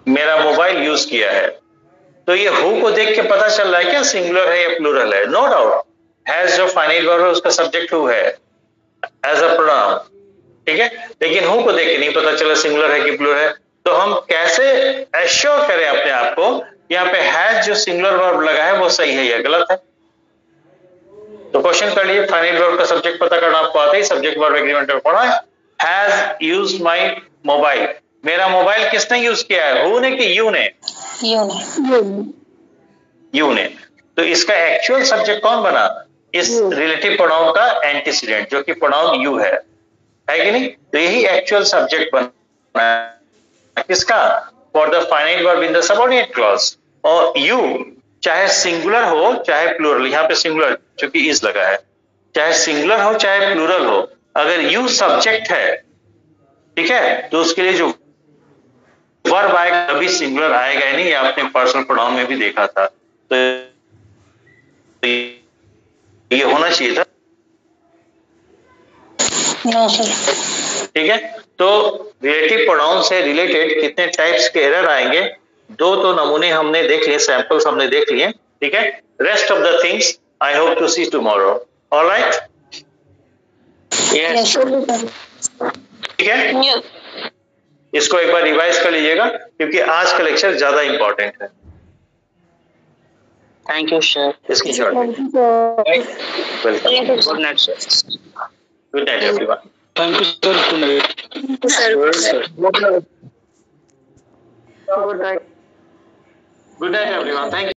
मेरा मोबाइल यूज किया है। तो ये हु को देख के पता चल रहा है क्या सिंगुलर है या प्लूरल है, नो डाउट। हैज जो फाइनाइट वर्ब है उसका सब्जेक्ट हु है एज अ प्रोनाउन, ठीक है। लेकिन हु को देख के नहीं पता चला सिंगुलर है कि प्लूरल है। तो हम कैसे एश्योर करें अपने आप को यहाँ पे हैज जो सिंगुलर वर्ब लगा है वो सही है या गलत है। तो क्वेश्चन कर लिए, फाइनाइट वर्ब का सब्जेक्ट पता करना आपको आता है, सब्जेक्ट वर्ब एग्रीमेंट में पढ़ा है। हैज यूज्ड माय मोबाइल, मेरा मोबाइल किसने यूज किया है, हु ने कि यू ने, यू ने। तो इसका एक्चुअल सब्जेक्ट कौन बना, इस रिलेटिव प्रोनाउन का एंटीसीडेंट जो कि प्रोनाउन यू है कि नहीं। तो यही एक्चुअल सब्जेक्ट बना किसका, for the finite verb in the subordinate clause. और यू चाहे सिंगुलर हो चाहे प्लूरल, यहाँ पे सिंगुलर क्योंकि इज लगा है, चाहे सिंगुलर हो चाहे प्लूरल हो, अगर यू सब्जेक्ट है, ठीक है, तो उसके लिए जो वर्ब आएगा कभी सिंगुलर आएगा ही नहीं। ये आपने पर्सनल प्रोनाउन में भी देखा था। तो ये होना चाहिए था, नो सर। ठीक है। तो रिलेटिव प्रोनाउन से रिलेटेड कितने टाइप्स के एरर आएंगे, दो तो नमूने हमने देख लिए, सैंपल्स हमने देख लिए, ठीक है। Rest of the things I hope to see tomorrow. All right? Yes. ठीक है, इसको एक बार रिवाइज कर लीजिएगा क्योंकि आज का लेक्चर ज्यादा इंपॉर्टेंट है। Thank you, sir. इसकी short welcome. Good night, sir. Good night everyone. Thank you, sir. Good night. Sir. Good night. Good night everyone. Thank you.